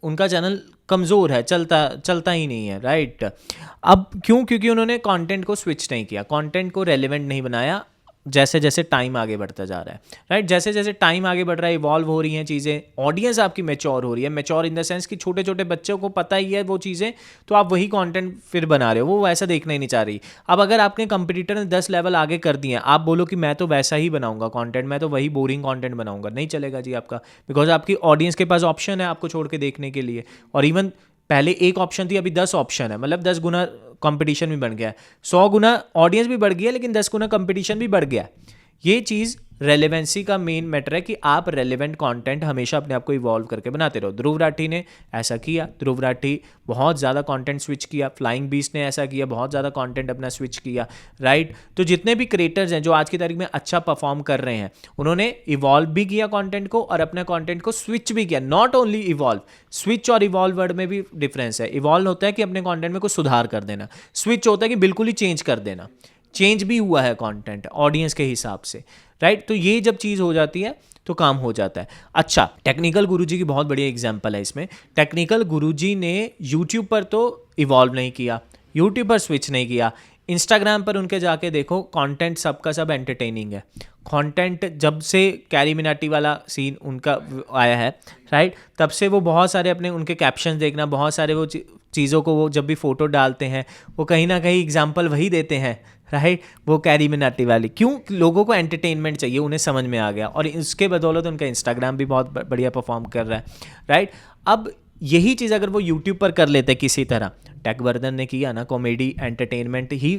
उनका चैनल कमज़ोर है, चलता ही नहीं है, राइट। अब क्यों? क्योंकि उन्होंने कंटेंट को स्विच नहीं किया, कंटेंट को रेलेवेंट नहीं बनाया। जैसे जैसे टाइम आगे बढ़ता जा रहा है, राइट, जैसे जैसे टाइम आगे बढ़ रहा है, इवॉल्व हो रही हैं चीज़ें, ऑडियंस आपकी मैच्योर हो रही है। मैच्योर इन द सेंस कि छोटे छोटे बच्चों को पता ही है वो चीज़ें, तो आप वही कंटेंट फिर बना रहे हो, वो वैसा देखना ही नहीं चाह रही। अब अगर आपने कंपटीटर ने 10 लेवल आगे कर दिए, आप बोलो कि मैं तो वैसा ही बनाऊंगा कंटेंट, मैं तो वही बोरिंग कंटेंट बनाऊंगा, नहीं चलेगा जी आपका, बिकॉज आपकी ऑडियंस के पास ऑप्शन है आपको छोड़ के देखने के लिए। और इवन पहले एक ऑप्शन थी, अभी 10 ऑप्शन है, मतलब 10 गुना कंपटीशन भी बढ़ गया है, 100 गुना ऑडियंस भी बढ़ गई है, लेकिन 10 गुना कंपटीशन भी बढ़ गया है। ये चीज़ रेलेवेंसी का मेन मैटर है कि आप रेलेवेंट कंटेंट हमेशा अपने आप को इवॉल्व करके बनाते रहो। ध्रुव राठी ने ऐसा किया, ध्रुव राठी बहुत ज़्यादा कंटेंट स्विच किया। फ्लाइंग बीस्ट ने ऐसा किया, बहुत ज़्यादा कंटेंट अपना स्विच किया, राइट। तो जितने भी क्रिएटर्स हैं जो आज की तारीख में अच्छा परफॉर्म कर रहे हैं, उन्होंने इवॉल्व भी किया कंटेंट को और अपने कंटेंट को स्विच भी किया। नॉट ओनली इवॉल्व, स्विच और इवॉल्व वर्ड में भी डिफरेंस है। इवॉल्व होता है कि अपने कंटेंट में कुछ सुधार कर देना, स्विच होता है कि बिल्कुल ही चेंज कर देना। चेंज भी हुआ है कंटेंट ऑडियंस के हिसाब से, राइट। तो ये जब चीज़ हो जाती है तो काम हो जाता है। अच्छा, टेक्निकल गुरुजी की बहुत बढ़िया एग्जांपल है इसमें। टेक्निकल गुरुजी ने यूट्यूब पर तो इवॉल्व नहीं किया, यूट्यूब पर स्विच नहीं किया, इंस्टाग्राम पर उनके जाके देखो कंटेंट सबका सब एंटरटेनिंग है। कंटेंट जब से कैरी मिनाटी वाला सीन उनका आया है, राइट, तब से वो बहुत सारे अपने उनके कैप्शन देखना, बहुत सारे वो चीज़ों को वो जब भी फ़ोटो डालते हैं वो कहीं ना कहीं एग्जाम्पल वही देते हैं, राइट, वो कैरी मिनाटी वाली। क्यों? लोगों को एंटरटेनमेंट चाहिए, उन्हें समझ में आ गया, और इसके बदौलत उनका इंस्टाग्राम भी बहुत बढ़िया परफॉर्म कर रहा है, राइट। अब यही चीज़ अगर वो यूट्यूब पर कर लेते किसी तरह, टेकवर्धन ने किया ना, कॉमेडी एंटरटेनमेंट ही।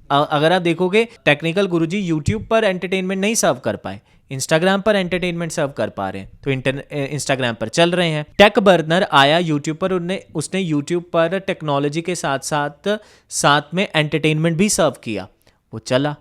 अगर आप देखोगे टेक्निकल गुरुजी यूट्यूब पर एंटरटेनमेंट नहीं सर्व कर पाए, इंस्टाग्राम पर एंटरटेनमेंट सर्व कर पा रहे हैं, तो इंस्टाग्राम पर चल रहे हैं। टेक बर्नर आया यूट्यूब पर, उसने यूट्यूब पर टेक्नोलॉजी के साथ में एंटरटेनमेंट भी सर्व किया, वो चला।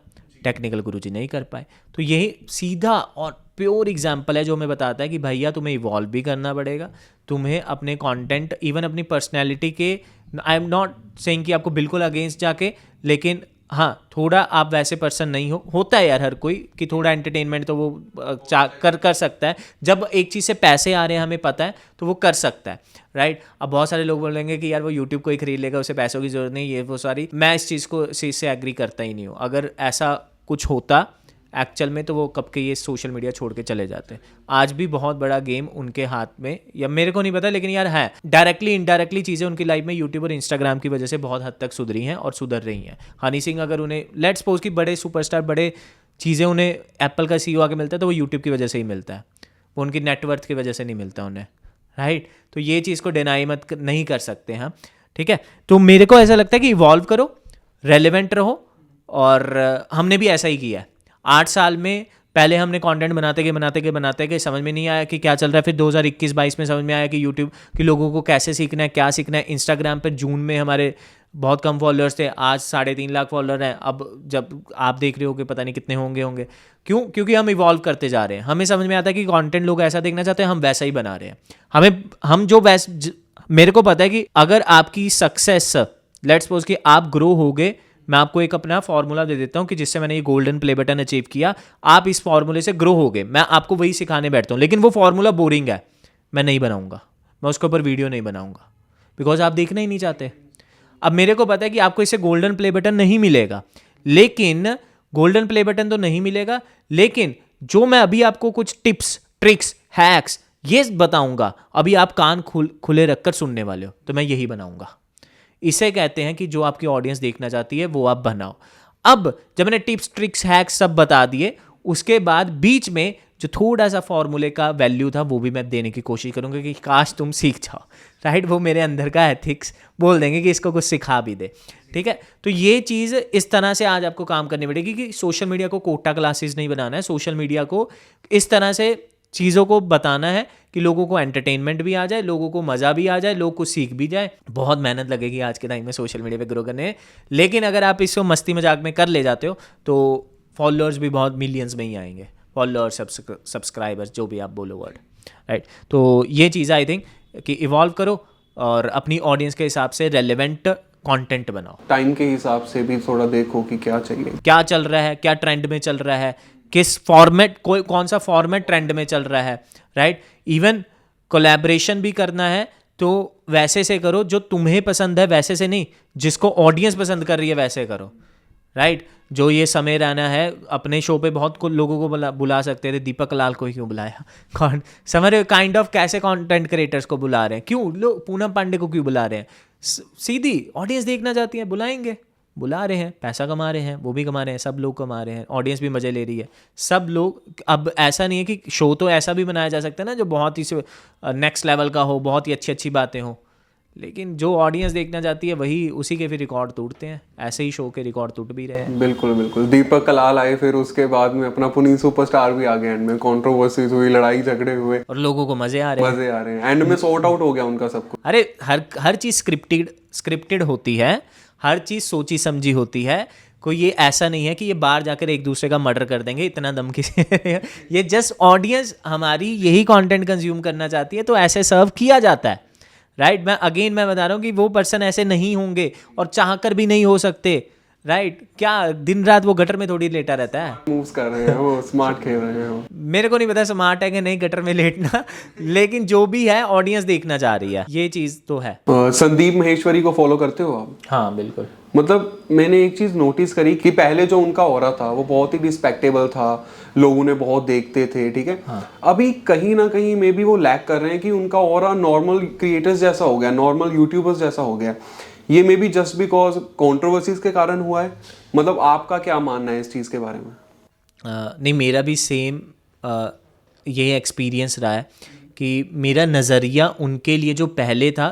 टेक्निकल गुरुजी नहीं कर पाए। तो यही सीधा और प्योर एग्जाम्पल है जो हमें बताता है कि भैया तुम्हें इवॉल्व भी करना पड़ेगा, तुम्हें अपने कंटेंट, इवन अपनी पर्सनैलिटी के, आई एम नॉट सेइंग कि आपको बिल्कुल अगेंस्ट जाके, लेकिन हाँ, थोड़ा आप वैसे पर्सन नहीं होता है यार हर कोई कि थोड़ा एंटरटेनमेंट तो वो कर सकता है। जब एक चीज़ से पैसे आ रहे हैं हमें पता है तो वो कर सकता है, राइट। अब बहुत सारे लोग बोलेंगे कि यार वो यूट्यूब को ही खरीद लेगा, उसे पैसों की जरूरत नहीं, ये वो सारी, मैं इस चीज़ से एग्री करता ही नहीं हूँ। अगर ऐसा कुछ होता एक्चुअल में तो वो कब के ये सोशल मीडिया छोड़ के चले जाते हैं। आज भी बहुत बड़ा गेम उनके हाथ में, या मेरे को नहीं पता, लेकिन यार है डायरेक्टली इनडायरेक्टली चीज़ें उनकी लाइफ में यूट्यूब और इंस्टाग्राम की वजह से बहुत हद तक सुधरी हैं और सुधर रही हैं। हनी सिंह अगर उन्हें लेट्स सपोज कि बड़े सुपरस्टार, बड़े चीज़ें उन्हें एप्पल का CEO आके मिलता है तो वो यूट्यूब की वजह से ही मिलता है, वो उनकी नेटवर्थ की वजह से नहीं मिलता उन्हें, राइट। तो ये चीज़ को डिनाई नहीं कर सकते हैं, ठीक है। तो मेरे को ऐसा लगता है कि इवॉल्व करो, रेलिवेंट रहो, और हमने भी ऐसा ही किया है। 8 साल में पहले हमने कंटेंट बनाते गए समझ में नहीं आया कि क्या चल रहा है। फिर 2021-22 में समझ में आया कि यूट्यूब कि लोगों को कैसे सीखना है, क्या सीखना है। इंस्टाग्राम पर जून में हमारे बहुत कम फॉलोअर्स थे, आज 3.5 लाख फॉलोअर हैं। अब जब आप देख रहे हो कि पता नहीं कितने होंगे। क्यों? क्योंकि हम इवॉल्व करते जा रहे हैं। हमें समझ में आता है कि कंटेंट लोग ऐसा देखना चाहते हैं, हम वैसा ही बना रहे हैं। मेरे को पता है कि अगर आपकी सक्सेस, लेट्स सपोज कि आप ग्रो हो गए, मैं आपको एक अपना फॉर्मूला दे देता हूँ कि जिससे मैंने ये गोल्डन प्ले बटन अचीव किया, आप इस फॉर्मूले से ग्रो हो गए, मैं आपको वही सिखाने बैठता हूँ, लेकिन वो फॉर्मूला बोरिंग है, मैं नहीं बनाऊंगा, मैं उसके ऊपर वीडियो नहीं बनाऊंगा, बिकॉज आप देखना ही नहीं चाहते। अब मेरे को पता है कि आपको इससे गोल्डन प्ले बटन नहीं मिलेगा, लेकिन गोल्डन प्ले बटन तो नहीं मिलेगा, लेकिन जो मैं अभी आपको कुछ टिप्स, ट्रिक्स, हैक्स ये बताऊंगा, अभी आप कान खुले रखकर सुनने वाले हो, तो मैं यही बनाऊंगा। इसे कहते हैं कि जो आपकी ऑडियंस देखना चाहती है वो आप बनाओ। अब जब मैंने टिप्स, ट्रिक्स, हैक्स सब बता दिए, उसके बाद बीच में जो थोड़ा सा फॉर्मूले का वैल्यू था वो भी मैं देने की कोशिश करूंगा कि काश तुम सीख जाओ, राइट। वो मेरे अंदर का एथिक्स बोल देंगे कि इसको कुछ सिखा भी दे, ठीक है। तो ये चीज़ इस तरह से आज आपको काम करनी पड़ेगी कि सोशल मीडिया को कोटा क्लासेस नहीं बनाना है, सोशल मीडिया को इस तरह से चीज़ों को बताना है कि लोगों को एंटरटेनमेंट भी आ जाए, लोगों को मज़ा भी आ जाए, लोग को सीख भी जाए। बहुत मेहनत लगेगी आज के टाइम में सोशल मीडिया पे ग्रो करने, लेकिन अगर आप इसको मस्ती मजाक में कर ले जाते हो तो फॉलोअर्स भी बहुत मिलियंस में ही आएंगे, फॉलोअर्स, सब्सक्राइबर्स, जो भी आप बोलो वर्ड, राइट। तो ये चीज़ आई थिंक कि इवॉल्व करो और अपनी ऑडियंस के हिसाब से रेलिवेंट कंटेंट बनाओ। टाइम के हिसाब से भी थोड़ा देखो कि क्या चाहिए, क्या चल रहा है, क्या ट्रेंड में चल रहा है, किस फॉर्मेट, कौन सा फॉर्मेट ट्रेंड में चल रहा है, राइट। इवन कोलैबोरेशन भी करना है तो वैसे से करो जो तुम्हें पसंद है, वैसे से नहीं जिसको ऑडियंस पसंद कर रही है वैसे करो, राइट। जो ये समय रैना है अपने शो पे बहुत लोगों को बुला सकते थे, दीपक लाल को ही क्यों बुलाया? कौन समझ रहे हो? काइंड ऑफ कैसे कंटेंट क्रिएटर्स को बुला रहे हैं, क्यों लोग पूनम पांडे को क्यों बुला रहे हैं? सीधी ऑडियंस देखना चाहती है, बुलाएंगे, बुला रहे हैं, पैसा कमा रहे हैं, वो भी कमा रहे हैं, सब लोग कमा रहे हैं, ऑडियंस भी मज़े ले रही है, सब लोग। अब ऐसा नहीं है कि शो तो ऐसा भी बनाया जा सकता है ना जो बहुत ही नेक्स्ट लेवल का हो, बहुत ही अच्छी अच्छी बातें हो, लेकिन जो ऑडियंस देखना चाहती है वही, उसी के फिर रिकॉर्ड टूटते हैं। ऐसे ही शो के रिकॉर्ड टूट भी रहे हैं। बिल्कुल बिल्कुल। दीपक कलाल आए, फिर उसके बाद में अपना पुनीत सुपरस्टार भी आ गया, एंड में कंट्रोवर्सीज हुई, लड़ाई झगड़े हुए, और लोगों को मजे आ रहे हैं, एंड में सॉर्ट आउट हो गया उनका सब कुछ। अरे हर चीज़ स्क्रिप्टेड होती है, हर चीज़ सोची समझी होती है। कोई ये ऐसा नहीं है कि ये बाहर जाकर एक दूसरे का मर्डर कर देंगे, इतना दम किसी ये जस्ट ऑडियंस हमारी यही कंटेंट कंज्यूम करना चाहती है, तो ऐसे सर्व किया जाता है, राइट। मैं बता रहा हूँ कि वो पर्सन ऐसे नहीं होंगे और चाहकर भी नहीं हो सकते, राइट क्या दिन रात वो गटर में थोड़ी लेटा रहता है। मूव्स कर रहे हैं वो, स्मार्ट खेल रहे हैं वो। मेरे को नहीं पता स्मार्ट है कि नहीं गटर में लेटना, लेकिन जो भी है ऑडियंस देखना चाह रही है, ये चीज़ तो है। संदीप महेश्वरी को फॉलो करते हो आप? हाँ बिल्कुल। मतलब मैंने एक चीज नोटिस करी कि पहले जो उनका ऑरा था वो बहुत ही रिस्पेक्टेबल था, लोग उन्हें बहुत देखते थे, ठीक है। हाँ। अभी कहीं ना कहीं मे बी वो लैक कर रहे हैं कि उनका ऑरा नॉर्मल क्रिएटर्स जैसा हो गया, नॉर्मल यूट्यूबर्स जैसा हो गया। ये may be just because controversies के कारण हुआ है। मतलब आपका क्या मानना है इस चीज़ के बारे में? नहीं मेरा भी सेम ये एक्सपीरियंस रहा है कि मेरा नज़रिया उनके लिए जो पहले था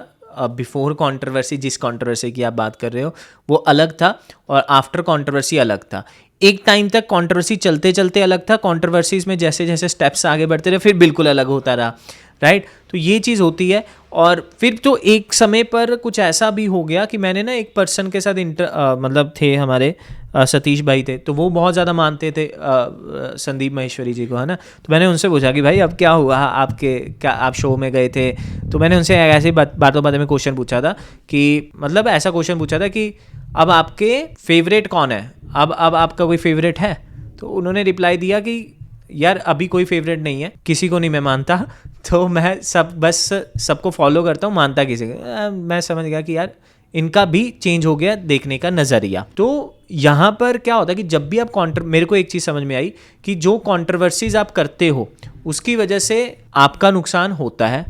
बिफोर कंट्रोवर्सी, जिस कंट्रोवर्सी की आप बात कर रहे हो वो अलग था, और आफ्टर कंट्रोवर्सी अलग था। एक टाइम तक कंट्रोवर्सी चलते चलते अलग था, कंट्रोवर्सीज में जैसे जैसे स्टेप्स आगे बढ़ते रहे फिर बिल्कुल अलग होता रहा, राइट। तो ये चीज़ होती है। और फिर तो एक समय पर कुछ ऐसा भी हो गया कि मैंने ना एक पर्सन के साथ मतलब थे हमारे सतीश भाई थे, तो वो बहुत ज़्यादा मानते थे संदीप महेश्वरी जी को, है ना। तो मैंने उनसे पूछा कि भाई अब क्या हुआ आपके, क्या आप शो में गए थे? तो मैंने उनसे ऐसे बातों बातों में क्वेश्चन पूछा था कि मतलब ऐसा क्वेश्चन पूछा था कि अब आपके फेवरेट कौन है, अब आपका कोई फेवरेट है? तो उन्होंने रिप्लाई दिया कि यार अभी कोई फेवरेट नहीं है, किसी को नहीं मैं मानता, तो मैं सबको फॉलो करता हूँ, मानता किसी को। मैं समझ गया कि यार इनका भी चेंज हो गया देखने का नज़रिया। तो यहाँ पर क्या होता है कि जब भी आप मेरे को एक चीज़ समझ में आई कि जो कंट्रोवर्सीज आप करते हो उसकी वजह से आपका नुकसान होता है,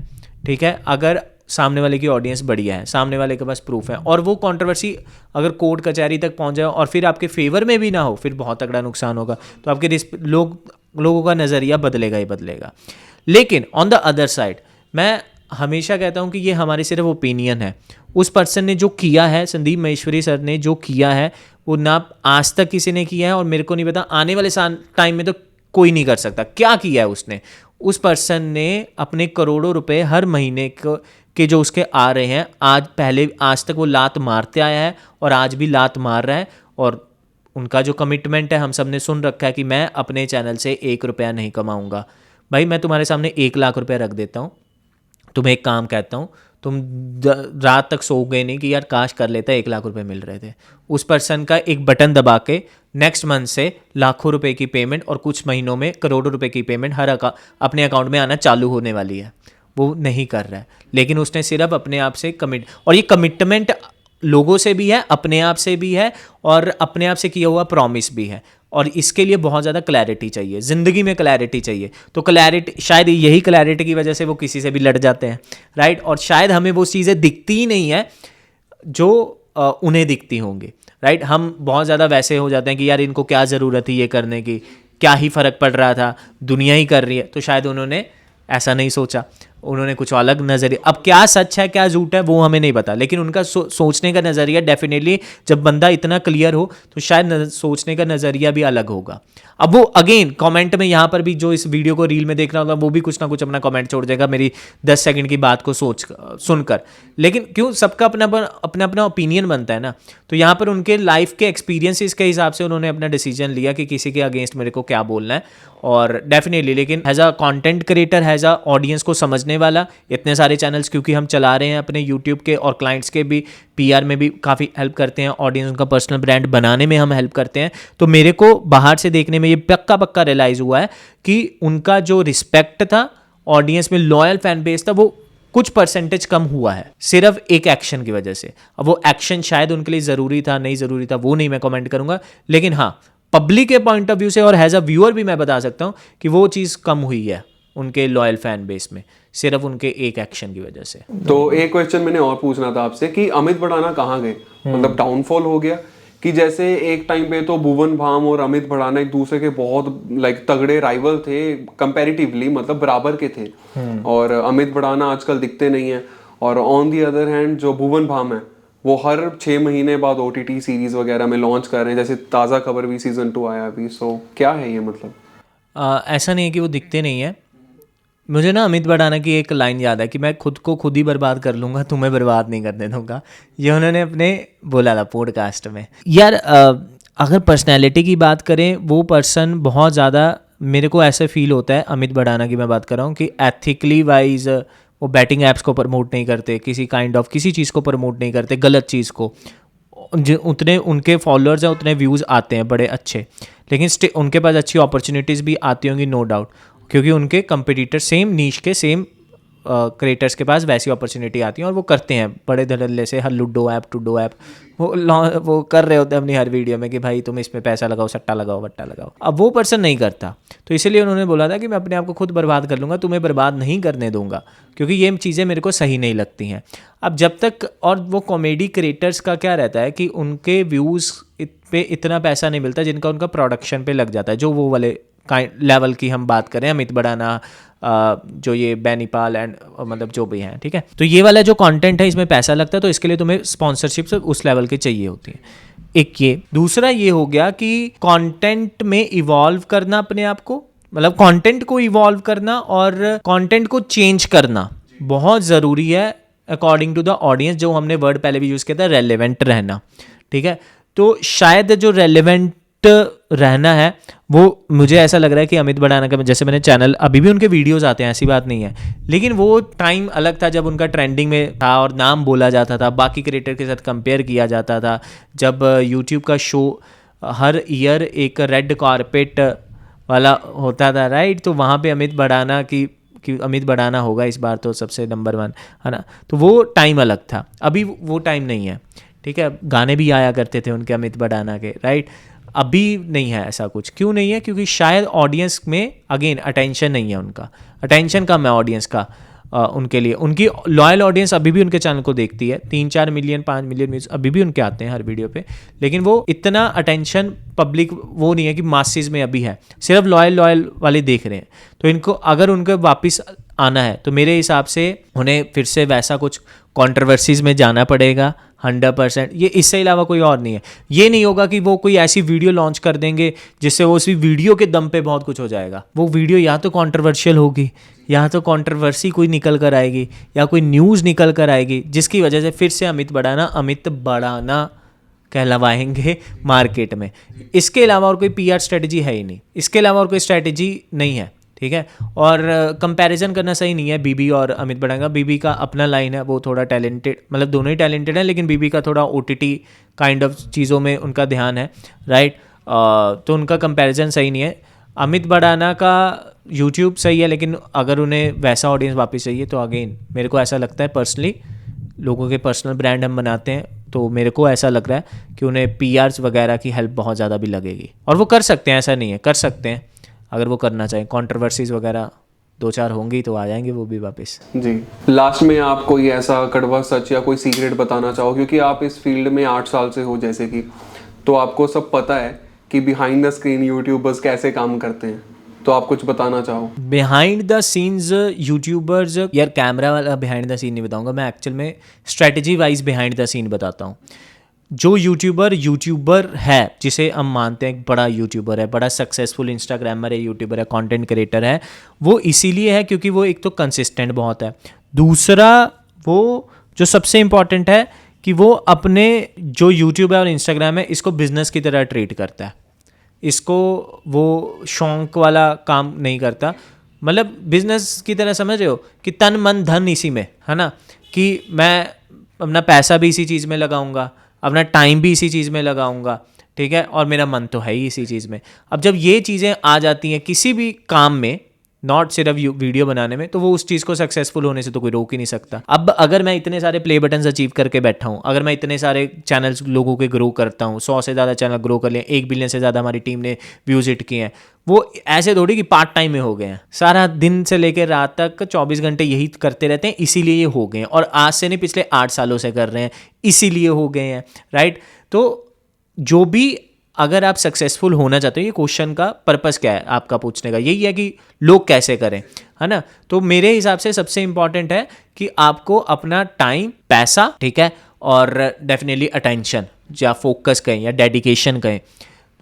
ठीक है। अगर सामने वाले की ऑडियंस बढ़िया है, सामने वाले के पास प्रूफ है, और वो कंट्रोवर्सी अगर कोर्ट कचहरी तक पहुंच जाए और फिर आपके फेवर में भी ना हो, फिर बहुत तगड़ा नुकसान होगा। तो आपके लोगों का नज़रिया बदलेगा ही बदलेगा। लेकिन ऑन द अदर साइड मैं हमेशा कहता हूँ कि ये हमारी सिर्फ ओपिनियन है। उस पर्सन ने जो किया है, संदीप महेश्वरी सर ने जो किया है, वो ना आज तक किसी ने किया है, और मेरे को नहीं पता आने वाले टाइम में तो कोई नहीं कर सकता। क्या किया है उसने? उस पर्सन ने अपने करोड़ों रुपए हर महीने के जो उसके आ रहे हैं, आज तक वो लात मारते आया है और आज भी लात मार रहा है। और उनका जो कमिटमेंट है हम सब ने सुन रखा है कि मैं अपने चैनल से 1 रुपया नहीं कमाऊंगा। भाई मैं तुम्हारे सामने 1 लाख रुपया रख देता हूँ, तुम्हें एक काम कहता हूँ, तुम रात तक सो गए नहीं कि यार काश कर लेता, 1 लाख रुपए मिल रहे थे। उस पर्सन का एक बटन दबा के नेक्स्ट मंथ से लाखों रुपए की पेमेंट और कुछ महीनों में करोड़ों रुपए की पेमेंट अपने अकाउंट में आना चालू होने वाली है। वो नहीं कर रहा है, लेकिन उसने सिर्फ अपने आप से और ये कमिटमेंट लोगों से भी है, अपने आप से भी है, और अपने आप से किया हुआ प्रॉमिस भी है। और इसके लिए बहुत ज़्यादा क्लैरिटी चाहिए, ज़िंदगी में क्लैरिटी चाहिए। तो क्लैरिटी, शायद यही क्लैरिटी की वजह से वो किसी से भी लड़ जाते हैं, राइट। और शायद हमें वो चीज़ें दिखती ही नहीं है जो उन्हें दिखती होंगी, राइट। हम बहुत ज़्यादा वैसे हो जाते हैं कि यार इनको क्या ज़रूरत थी ये करने की, क्या ही फ़र्क पड़ रहा था, दुनिया ही कर रही है। तो शायद उन्होंने ऐसा नहीं सोचा, उन्होंने कुछ अलग नज़रिया। अब क्या सच है क्या झूठ है वो हमें नहीं पता, लेकिन उनका सोचने का नज़रिया डेफिनेटली, जब बंदा इतना क्लियर हो तो शायद सोचने का नज़रिया भी अलग होगा। अब वो अगेन कमेंट में, यहाँ पर भी जो इस वीडियो को रील में देख रहा होगा वो भी कुछ ना कुछ अपना कमेंट छोड़ देगा मेरी 10 सेकंड की बात को सुनकर। लेकिन क्यों, सबका अपना ओपिनियन बनता है ना। तो यहाँ पर उनके लाइफ के एक्सपीरियंसेस के हिसाब से उन्होंने अपना डिसीजन लिया कि किसी के अगेंस्ट मेरे को क्या बोलना है। और डेफिनेटली, लेकिन as a content creator, as a audience को समझने वाला, इतने सारे चैनल्स क्योंकि हम चला रहे हैं अपने यूट्यूब के, और क्लाइंट्स के भी PR में भी काफ़ी हेल्प करते हैं, ऑडियंस उनका पर्सनल ब्रांड बनाने में हम हेल्प करते हैं। तो मेरे को बाहर से देखने में ये पक्का रियलाइज़ हुआ है कि उनका जो रिस्पेक्ट था, ऑडियंस में लॉयल फैन बेस था, वो कुछ परसेंटेज कम हुआ है सिर्फ एक एक्शन की वजह से। अब वो एक्शन शायद उनके लिए ज़रूरी था, नहीं ज़रूरी था, वो नहीं मैं कमेंट करूँगा। लेकिन हाँ, पब्लिक के पॉइंट ऑफ व्यू से और एज अ व्यूअर भी मैं बता सकता हूँ कि वो चीज़ कम हुई है उनके लॉयल फैन बेस में, सिर्फ उनके एक एक्शन की वजह से। तो एक क्वेश्चन मैंने और पूछना था आपसे कि अमित भड़ाना कहाँ गए? मतलब डाउनफॉल हो गया कि जैसे एक टाइम पे तो भुवन भाम और अमित भड़ाना एक दूसरे के बहुत तगड़े राइवल थे कंपैरेटिवली, मतलब बराबर के थे। और अमित भड़ाना आजकल दिखते नहीं है। और ऑन दी अदर हैंड जो भुवन भाम है वो हर 6 महीने बाद OTT सीरीज वगैरह में लॉन्च कर रहे हैं, जैसे ताज़ा खबर भी सीजन 2 आया अभी। सो क्या है ये मतलब? ऐसा नहीं है कि वो दिखते नहीं है। मुझे ना अमित भड़ाना की एक लाइन याद है कि मैं खुद को खुद ही बर्बाद कर लूँगा, तुम्हें बर्बाद नहीं करने दूंगा। ये उन्होंने अपने बोला था पॉडकास्ट में। यार अगर पर्सनैलिटी की बात करें, वो पर्सन बहुत ज़्यादा, मेरे को ऐसे फील होता है, अमित भड़ाना की मैं बात कर रहा हूँ, कि एथिकली वाइज वो बैटिंग ऐप्स को प्रमोट नहीं करते, किसी चीज़ को प्रमोट नहीं करते, गलत चीज़ को। उतने उनके फॉलोअर्स हैं, उतने व्यूज़ आते हैं बड़े अच्छे, लेकिन उनके पास अच्छी अपॉर्चुनिटीज़ भी आती होंगी, नो डाउट, क्योंकि उनके कंपिटिटर सेम नीश के सेम क्रिएटर्स के पास वैसी अपॉर्चुनिटी आती है और वो करते हैं बड़े धड़ल्ले से। हर लूडो ऐप, टूडो ऐप, वो कर रहे होते हैं अपनी हर वीडियो में कि भाई तुम इसमें पैसा लगाओ, सट्टा लगाओ, वट्टा लगाओ। अब वो पर्सन नहीं करता, तो इसीलिए उन्होंने बोला था कि मैं अपने आप को खुद बर्बाद कर लूँगा, तुम्हें बर्बाद नहीं करने दूंगा, क्योंकि ये चीज़ें मेरे को सही नहीं लगती हैं। अब जब तक, और वो कॉमेडी क्रिएटर्स का क्या रहता है कि उनके व्यूज़ पे इतना पैसा नहीं मिलता जिनका उनका प्रोडक्शन पे लग जाता है, जो वो वाले लेवल की हम बात करें, अमित बड़ाना, जो ये बेनीपाल एंड मतलब जो भी हैं, ठीक है। तो ये वाला जो कंटेंट है इसमें पैसा लगता है, तो इसके लिए तुम्हें स्पॉन्सरशिप उस लेवल की चाहिए होती है। एक ये, दूसरा ये हो गया कि कंटेंट में इवॉल्व करना अपने आप को, मतलब कंटेंट को इवॉल्व करना और कंटेंट को चेंज करना बहुत ज़रूरी है अकॉर्डिंग टू द ऑडियंस। जो हमने वर्ड पहले भी यूज़ किया था, रेलेवेंट रहना, ठीक है। तो शायद जो रेलेवेंट रहना है वो, मुझे ऐसा लग रहा है कि अमित बड़ाना का, जैसे मैंने चैनल, अभी भी उनके वीडियोस आते हैं, ऐसी बात नहीं है, लेकिन वो टाइम अलग था जब उनका ट्रेंडिंग में था और नाम बोला जाता था, बाकी क्रिएटर के साथ कंपेयर किया जाता था। जब यूट्यूब का शो हर ईयर एक रेड कारपेट वाला होता था, राइट, तो वहाँ पे अमित बड़ाना कि अमित बड़ाना होगा इस बार तो सबसे नंबर 1, है ना। तो वो टाइम अलग था, अभी वो टाइम नहीं है, ठीक है। गाने भी आया करते थे उनके अमित बड़ाना के, राइट। अभी नहीं है ऐसा कुछ। क्यों नहीं है? क्योंकि शायद ऑडियंस में अगेन अटेंशन नहीं है, उनका अटेंशन कम है ऑडियंस का उनके लिए। उनकी लॉयल ऑडियंस अभी भी उनके चैनल को देखती है, 3-4 मिलियन 5 मिलियन व्यूज अभी भी उनके आते हैं हर वीडियो पे, लेकिन वो इतना अटेंशन पब्लिक वो नहीं है कि मासेस में अभी है, सिर्फ लॉयल वाले देख रहे हैं। तो इनको अगर उनको वापस आना है तो मेरे हिसाब से उन्हें फिर से वैसा कुछ कॉन्ट्रोवर्सीज में जाना पड़ेगा 100%। ये इससे अलावा कोई और नहीं है। ये नहीं होगा कि वो कोई ऐसी वीडियो लॉन्च कर देंगे जिससे वो उसी वीडियो के दम पे बहुत कुछ हो जाएगा। वो वीडियो या तो कॉन्ट्रोवर्शियल होगी, या तो कॉन्ट्रोवर्सी कोई निकल कर आएगी, या कोई न्यूज़ निकल कर आएगी, जिसकी वजह से फिर से अमित बड़ाना कहलवाएंगे मार्केट में। इसके अलावा और कोई PR स्ट्रेटजी है ही नहीं, इसके अलावा और कोई स्ट्रेटजी नहीं है, ठीक है। और कंपैरिजन करना सही नहीं है बीबी और अमित बड़ाना। बीबी का अपना लाइन है, वो थोड़ा टैलेंटेड, मतलब दोनों ही टैलेंटेड है, लेकिन बीबी का थोड़ा OTT काइंड ऑफ चीज़ों में उनका ध्यान है, राइट। तो उनका कंपैरिजन सही नहीं है। अमित बड़ाना का यूट्यूब सही है, लेकिन अगर उन्हें वैसा ऑडियंस वापस चाहिए तो अगेन मेरे को ऐसा लगता है पर्सनली, लोगों के पर्सनल ब्रांड हम बनाते हैं, तो मेरे को ऐसा लग रहा है कि उन्हें PRs वगैरह की हेल्प बहुत ज़्यादा भी लगेगी। और वो कर सकते हैं, ऐसा नहीं है, कर सकते हैं अगर वो करना चाहें। कंट्रोवर्सीज वगैरह 2-4 होंगी तो आ जाएंगे वो भी वापस। जी, लास्ट में आप कोई ऐसा कड़वा सच या कोई सीक्रेट बताना चाहो, क्योंकि आप इस फील्ड में 8 साल से हो जैसे कि, तो आपको सब पता है कि बिहाइंड द स्क्रीन यूट्यूबर्स कैसे काम करते हैं, तो आप कुछ बताना चाहो। बिहाइंड द सीन्स यूट्यूबर्स, यार कैमरा वाला बिहाइंड द सीन नहीं बताऊंगा मैं, एक्चुअल में strategy wise behind the scene बताता हूँ। जो यूट्यूबर है, जिसे हम मानते हैं एक बड़ा यूट्यूबर है, बड़ा सक्सेसफुल इंस्टाग्रामर है, यूट्यूबर है, कंटेंट क्रिएटर है, वो इसीलिए है क्योंकि वो एक तो कंसिस्टेंट बहुत है, दूसरा वो जो सबसे इम्पॉर्टेंट है कि वो अपने जो यूट्यूब है और इंस्टाग्राम है इसको बिजनेस की तरह ट्रीट करता है। इसको वो शौक वाला काम नहीं करता, मतलब बिजनेस की तरह, समझ रहे हो, कि तन मन धन इसी में है ना, कि मैं अपना पैसा भी इसी चीज़ में लगाऊंगा, अपना टाइम भी इसी चीज़ में लगाऊंगा, ठीक है, और मेरा मन तो है ही इसी चीज़ में। अब जब ये चीज़ें आ जाती हैं किसी भी काम में, नॉट सिर्फ वीडियो बनाने में, तो वो उस चीज़ को सक्सेसफुल होने से तो कोई रोक ही नहीं सकता। अब अगर मैं इतने सारे प्ले बटन्स अचीव करके बैठा हूँ, अगर मैं इतने सारे चैनल्स लोगों के ग्रो करता हूँ, 100 से ज़्यादा चैनल ग्रो कर लिए, 1 बिलियन से ज़्यादा हमारी टीम ने व्यूज हिट किए हैं, वो ऐसे थोड़ी कि पार्ट टाइम में हो गए हैं, सारा दिन से लेकर रात तक 24 घंटे यही करते रहते हैं, इसीलिए ये हो गए हैं। और आज से नहीं, पिछले 8 सालों से कर रहे हैं, इसीलिए हो गए हैं, राइट। तो जो भी, अगर आप सक्सेसफुल होना चाहते हो, ये क्वेश्चन का पर्पस क्या है आपका पूछने का, यही है कि लोग कैसे करें, है ना। तो मेरे हिसाब से सबसे इंपॉर्टेंट है कि आपको अपना टाइम, पैसा, ठीक है, और डेफिनेटली अटेंशन या फोकस कहें या डेडिकेशन कहें,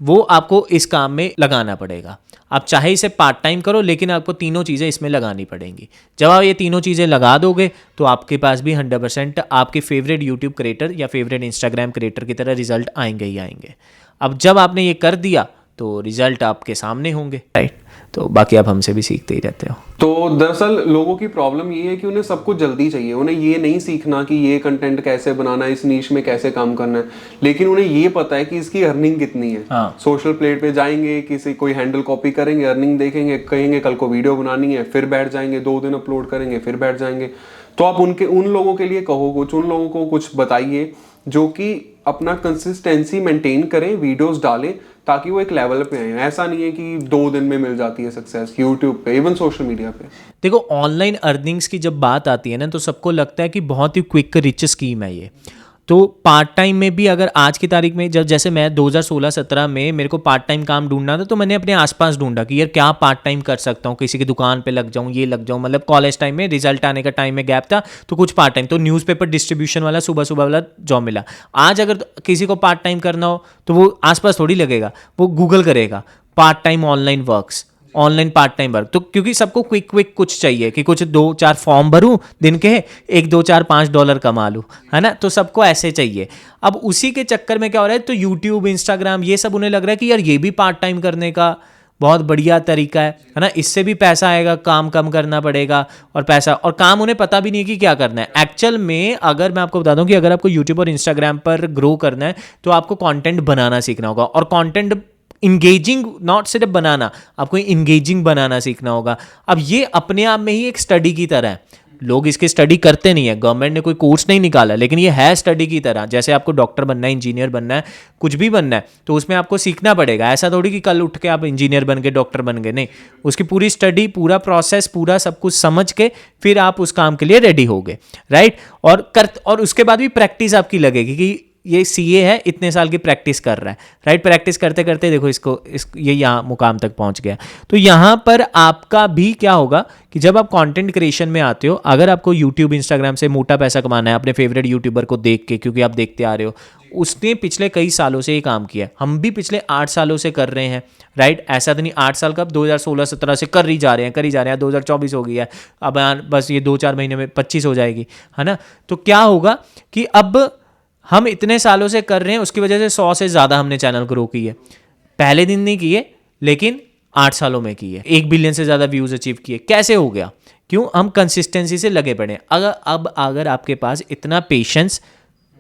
वो आपको इस काम में लगाना पड़ेगा। आप चाहे इसे पार्ट टाइम करो, लेकिन आपको तीनों चीज़ें इसमें लगानी पड़ेंगी। जब आप ये तीनों चीज़ें लगा दोगे तो आपके पास भी 100% आपके फेवरेट यूट्यूब क्रिएटर या फेवरेट इंस्टाग्राम क्रिएटर की तरह रिजल्ट आएंगे ही आएंगे। अब जब आपने ये कर दिया तो रिजल्ट आपके सामने होंगे, राइट। तो बाकी आप हमसे भी सीखते ही रहते हो। तो दरअसल लोगों की प्रॉब्लम ये है कि उन्हें सब कुछ जल्दी चाहिए, उन्हें ये नहीं सीखना कि ये कंटेंट कैसे बनाना है, इस नीश में कैसे काम करना है, लेकिन उन्हें ये पता है कि इसकी अर्निंग कितनी है। हाँ। सोशल प्लेट पे जाएंगे, किसी कोई हैंडल कॉपी करेंगे, अर्निंग देखेंगे, कहेंगे कल को वीडियो बनानी है, फिर बैठ जाएंगे, 2 दिन अपलोड करेंगे, फिर बैठ जाएंगे। तो आप उन लोगों के लिए कहो कुछ, उन लोगों को कुछ बताइए जो कि अपना कंसिस्टेंसी मेंटेन करें, वीडियोस डालें, ताकि वो एक लेवल पे आए। ऐसा नहीं है कि 2 दिन में मिल जाती है सक्सेस यूट्यूब पे, इवन सोशल मीडिया पे। देखो, ऑनलाइन अर्निंग्स की जब बात आती है ना, तो सबको लगता है कि बहुत ही क्विक रिच स्कीम है ये। तो पार्ट टाइम में भी अगर आज की तारीख में, जब जैसे मैं 2016-17 में मेरे को पार्ट टाइम काम ढूंढना था, तो मैंने अपने आसपास ढूंढा कि यार क्या पार्ट टाइम कर सकता हूँ, किसी की दुकान पे लग जाऊँ, ये लग जाऊँ। मतलब कॉलेज टाइम में रिजल्ट आने का टाइम में गैप था, तो कुछ पार्ट टाइम, तो न्यूज़पेपर डिस्ट्रीब्यूशन वाला सुबह सुबह वाला जॉब मिला। आज अगर किसी को पार्ट टाइम करना हो तो वो आसपास थोड़ी लगेगा, वो गूगल करेगा part time online works, online part time work. तो क्योंकि सबको क्विक कुछ चाहिए कि कुछ 2-4 फॉर्म भरूं दिन के, 1-2-4-5 डॉलर कमा लूं, है ना। तो सबको ऐसे चाहिए। अब उसी के चक्कर में क्या हो रहा है, तो यूट्यूब, इंस्टाग्राम, ये सब उन्हें लग रहा है कि यार ये भी पार्ट टाइम करने का बहुत बढ़िया तरीका है ना, इससे भी पैसा आएगा, काम कम करना पड़ेगा और पैसा, और काम उन्हें पता भी नहीं कि क्या करना है एक्चुअल में। अगर मैं आपको बता दूं कि अगर आपको यूट्यूब और इंस्टाग्राम पर ग्रो करना है, तो आपको कंटेंट बनाना सीखना होगा, और कंटेंट इंगेजिंग, नॉट सिर्फ बनाना, आपको इंगेजिंग बनाना सीखना होगा। अब ये अपने आप में ही एक स्टडी की तरह है। लोग इसकी स्टडी करते नहीं है, गवर्नमेंट ने कोई कोर्स नहीं निकाला, लेकिन ये है स्टडी की तरह। जैसे आपको डॉक्टर बनना है, इंजीनियर बनना है, कुछ भी बनना है, तो उसमें आपको सीखना पड़ेगा। ऐसा थोड़ी कि कल उठ के आप इंजीनियर बन के डॉक्टर बन गए, नहीं। उसकी पूरी स्टडी, पूरा प्रोसेस, पूरा सब कुछ समझ के फिर आप उस काम के लिए रेडी हो गए, राइट। और उसके बाद भी प्रैक्टिस आपकी लगेगी कि ये सीए है, इतने साल की प्रैक्टिस कर रहा है, राइट। प्रैक्टिस करते करते देखो ये यहाँ मुकाम तक पहुँच गया। तो यहाँ पर आपका भी क्या होगा कि जब आप कंटेंट क्रिएशन में आते हो, अगर आपको यूट्यूब, इंस्टाग्राम से मोटा पैसा कमाना है अपने फेवरेट यूट्यूबर को देख के, क्योंकि आप देखते आ रहे हो, उसने पिछले कई सालों से ये काम किया है, हम भी पिछले 8 सालों से कर रहे हैं, राइट। ऐसा तो नहीं 8 साल कब, 2016-17 से कर ही जा रहे हैं, 2024 हो गया है, अब बस ये 2-4 महीने में 25 हो जाएगी, है ना। तो क्या होगा कि अब हम इतने सालों से कर रहे हैं, उसकी वजह से 100 से ज़्यादा हमने चैनल ग्रो किए। पहले दिन नहीं किए, लेकिन 8 सालों में किए, 1 बिलियन से ज़्यादा व्यूज़ अचीव किए। कैसे हो गया? क्यों? हम कंसिस्टेंसी से लगे पड़े। अगर आपके पास इतना पेशेंस,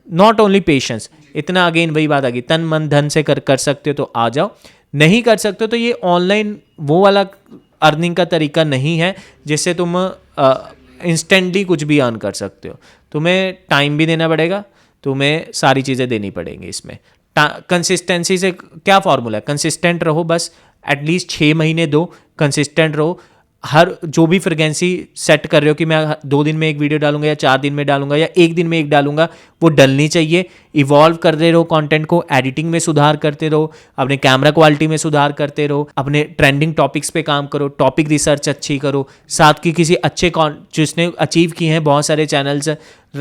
नॉट ओनली पेशेंस, इतना, अगेन वही बात आ गई, तन मन धन से कर सकते हो तो आ जाओ, नहीं कर सकते हो तो ये ऑनलाइन वो वाला अर्निंग का तरीका नहीं है जिससे तुम इंस्टेंटली कुछ भी अर्न कर सकते हो। तुम्हें टाइम भी देना पड़ेगा, तुम्हें सारी चीज़ें देनी पड़ेंगी इसमें। कंसिस्टेंसी से क्या फॉर्मूला है? कंसिस्टेंट रहो, बस एटलीस्ट 6 महीने दो, कंसिस्टेंट रहो। हर जो भी फ्रिक्वेंसी सेट कर रहे हो कि मैं 2 दिन में एक वीडियो डालूंगा या 4 दिन में डालूंगा या 1 दिन में एक डालूंगा, वो डलनी चाहिए। इवॉल्व करते रहो कंटेंट को, एडिटिंग में सुधार करते रहो, अपने कैमरा क्वालिटी में सुधार करते रहो, अपने ट्रेंडिंग टॉपिक्स पे काम करो, टॉपिक रिसर्च अच्छी करो, साथ की किसी अच्छे जिसने अचीव किए हैं बहुत सारे चैनल्स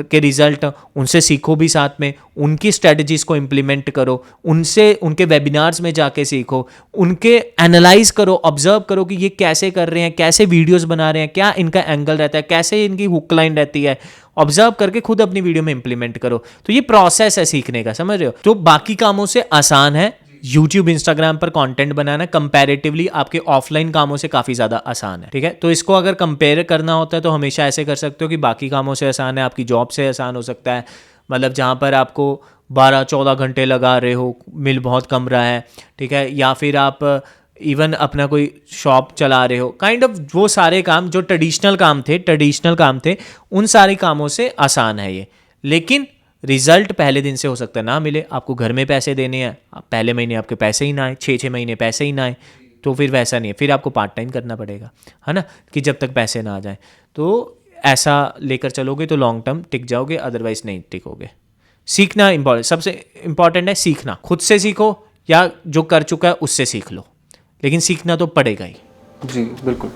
के रिजल्ट, उनसे सीखो भी, साथ में उनकी स्ट्रेटजीज को इम्प्लीमेंट करो, उनसे उनके वेबिनार्स में जाके सीखो, उनके एनालाइज करो, ऑब्जर्व करो कि ये कैसे कर रहे हैं, कैसे वीडियोस बना रहे हैं, क्या इनका एंगल रहता है, कैसे इनकी हुक लाइन रहती है। ऑब्जर्व करके खुद अपनी वीडियो में इंप्लीमेंट करो। तो ये प्रोसेस है सीखने का, समझ रहे हो। तो बाकी कामों से आसान है यूट्यूब, इंस्टाग्राम पर कंटेंट बनाना, कंपैरेटिवली आपके ऑफलाइन कामों से काफ़ी ज़्यादा आसान है, ठीक है। तो इसको अगर कंपेयर करना होता है तो हमेशा ऐसे कर सकते हो कि बाकी कामों से आसान है, आपकी जॉब से आसान हो सकता है, मतलब जहाँ पर आपको 12-14 घंटे लगा रहे हो, मिल बहुत कम रहा है, ठीक है। या फिर आप इवन अपना कोई शॉप चला रहे हो, काइंड ऑफ वो सारे काम जो ट्रेडिशनल काम थे, उन सारे कामों से आसान है ये। लेकिन रिजल्ट पहले दिन से हो सकता है ना मिले, आपको घर में पैसे देने हैं, पहले महीने आपके पैसे ही ना आए, 6-6 महीने पैसे ही ना आए, तो फिर वैसा नहीं है, फिर आपको पार्ट टाइम करना पड़ेगा, है ना, कि जब तक पैसे ना आ जाए। तो ऐसा लेकर चलोगे तो लॉन्ग टर्म टिक जाओगे, अदरवाइज नहीं टिकोगे। सीखना सबसे इंपॉर्टेंट है, सीखना। खुद से सीखो या जो कर चुका है उससे सीख लो, लेकिन सीखना तो पड़ेगा ही। जी बिल्कुल।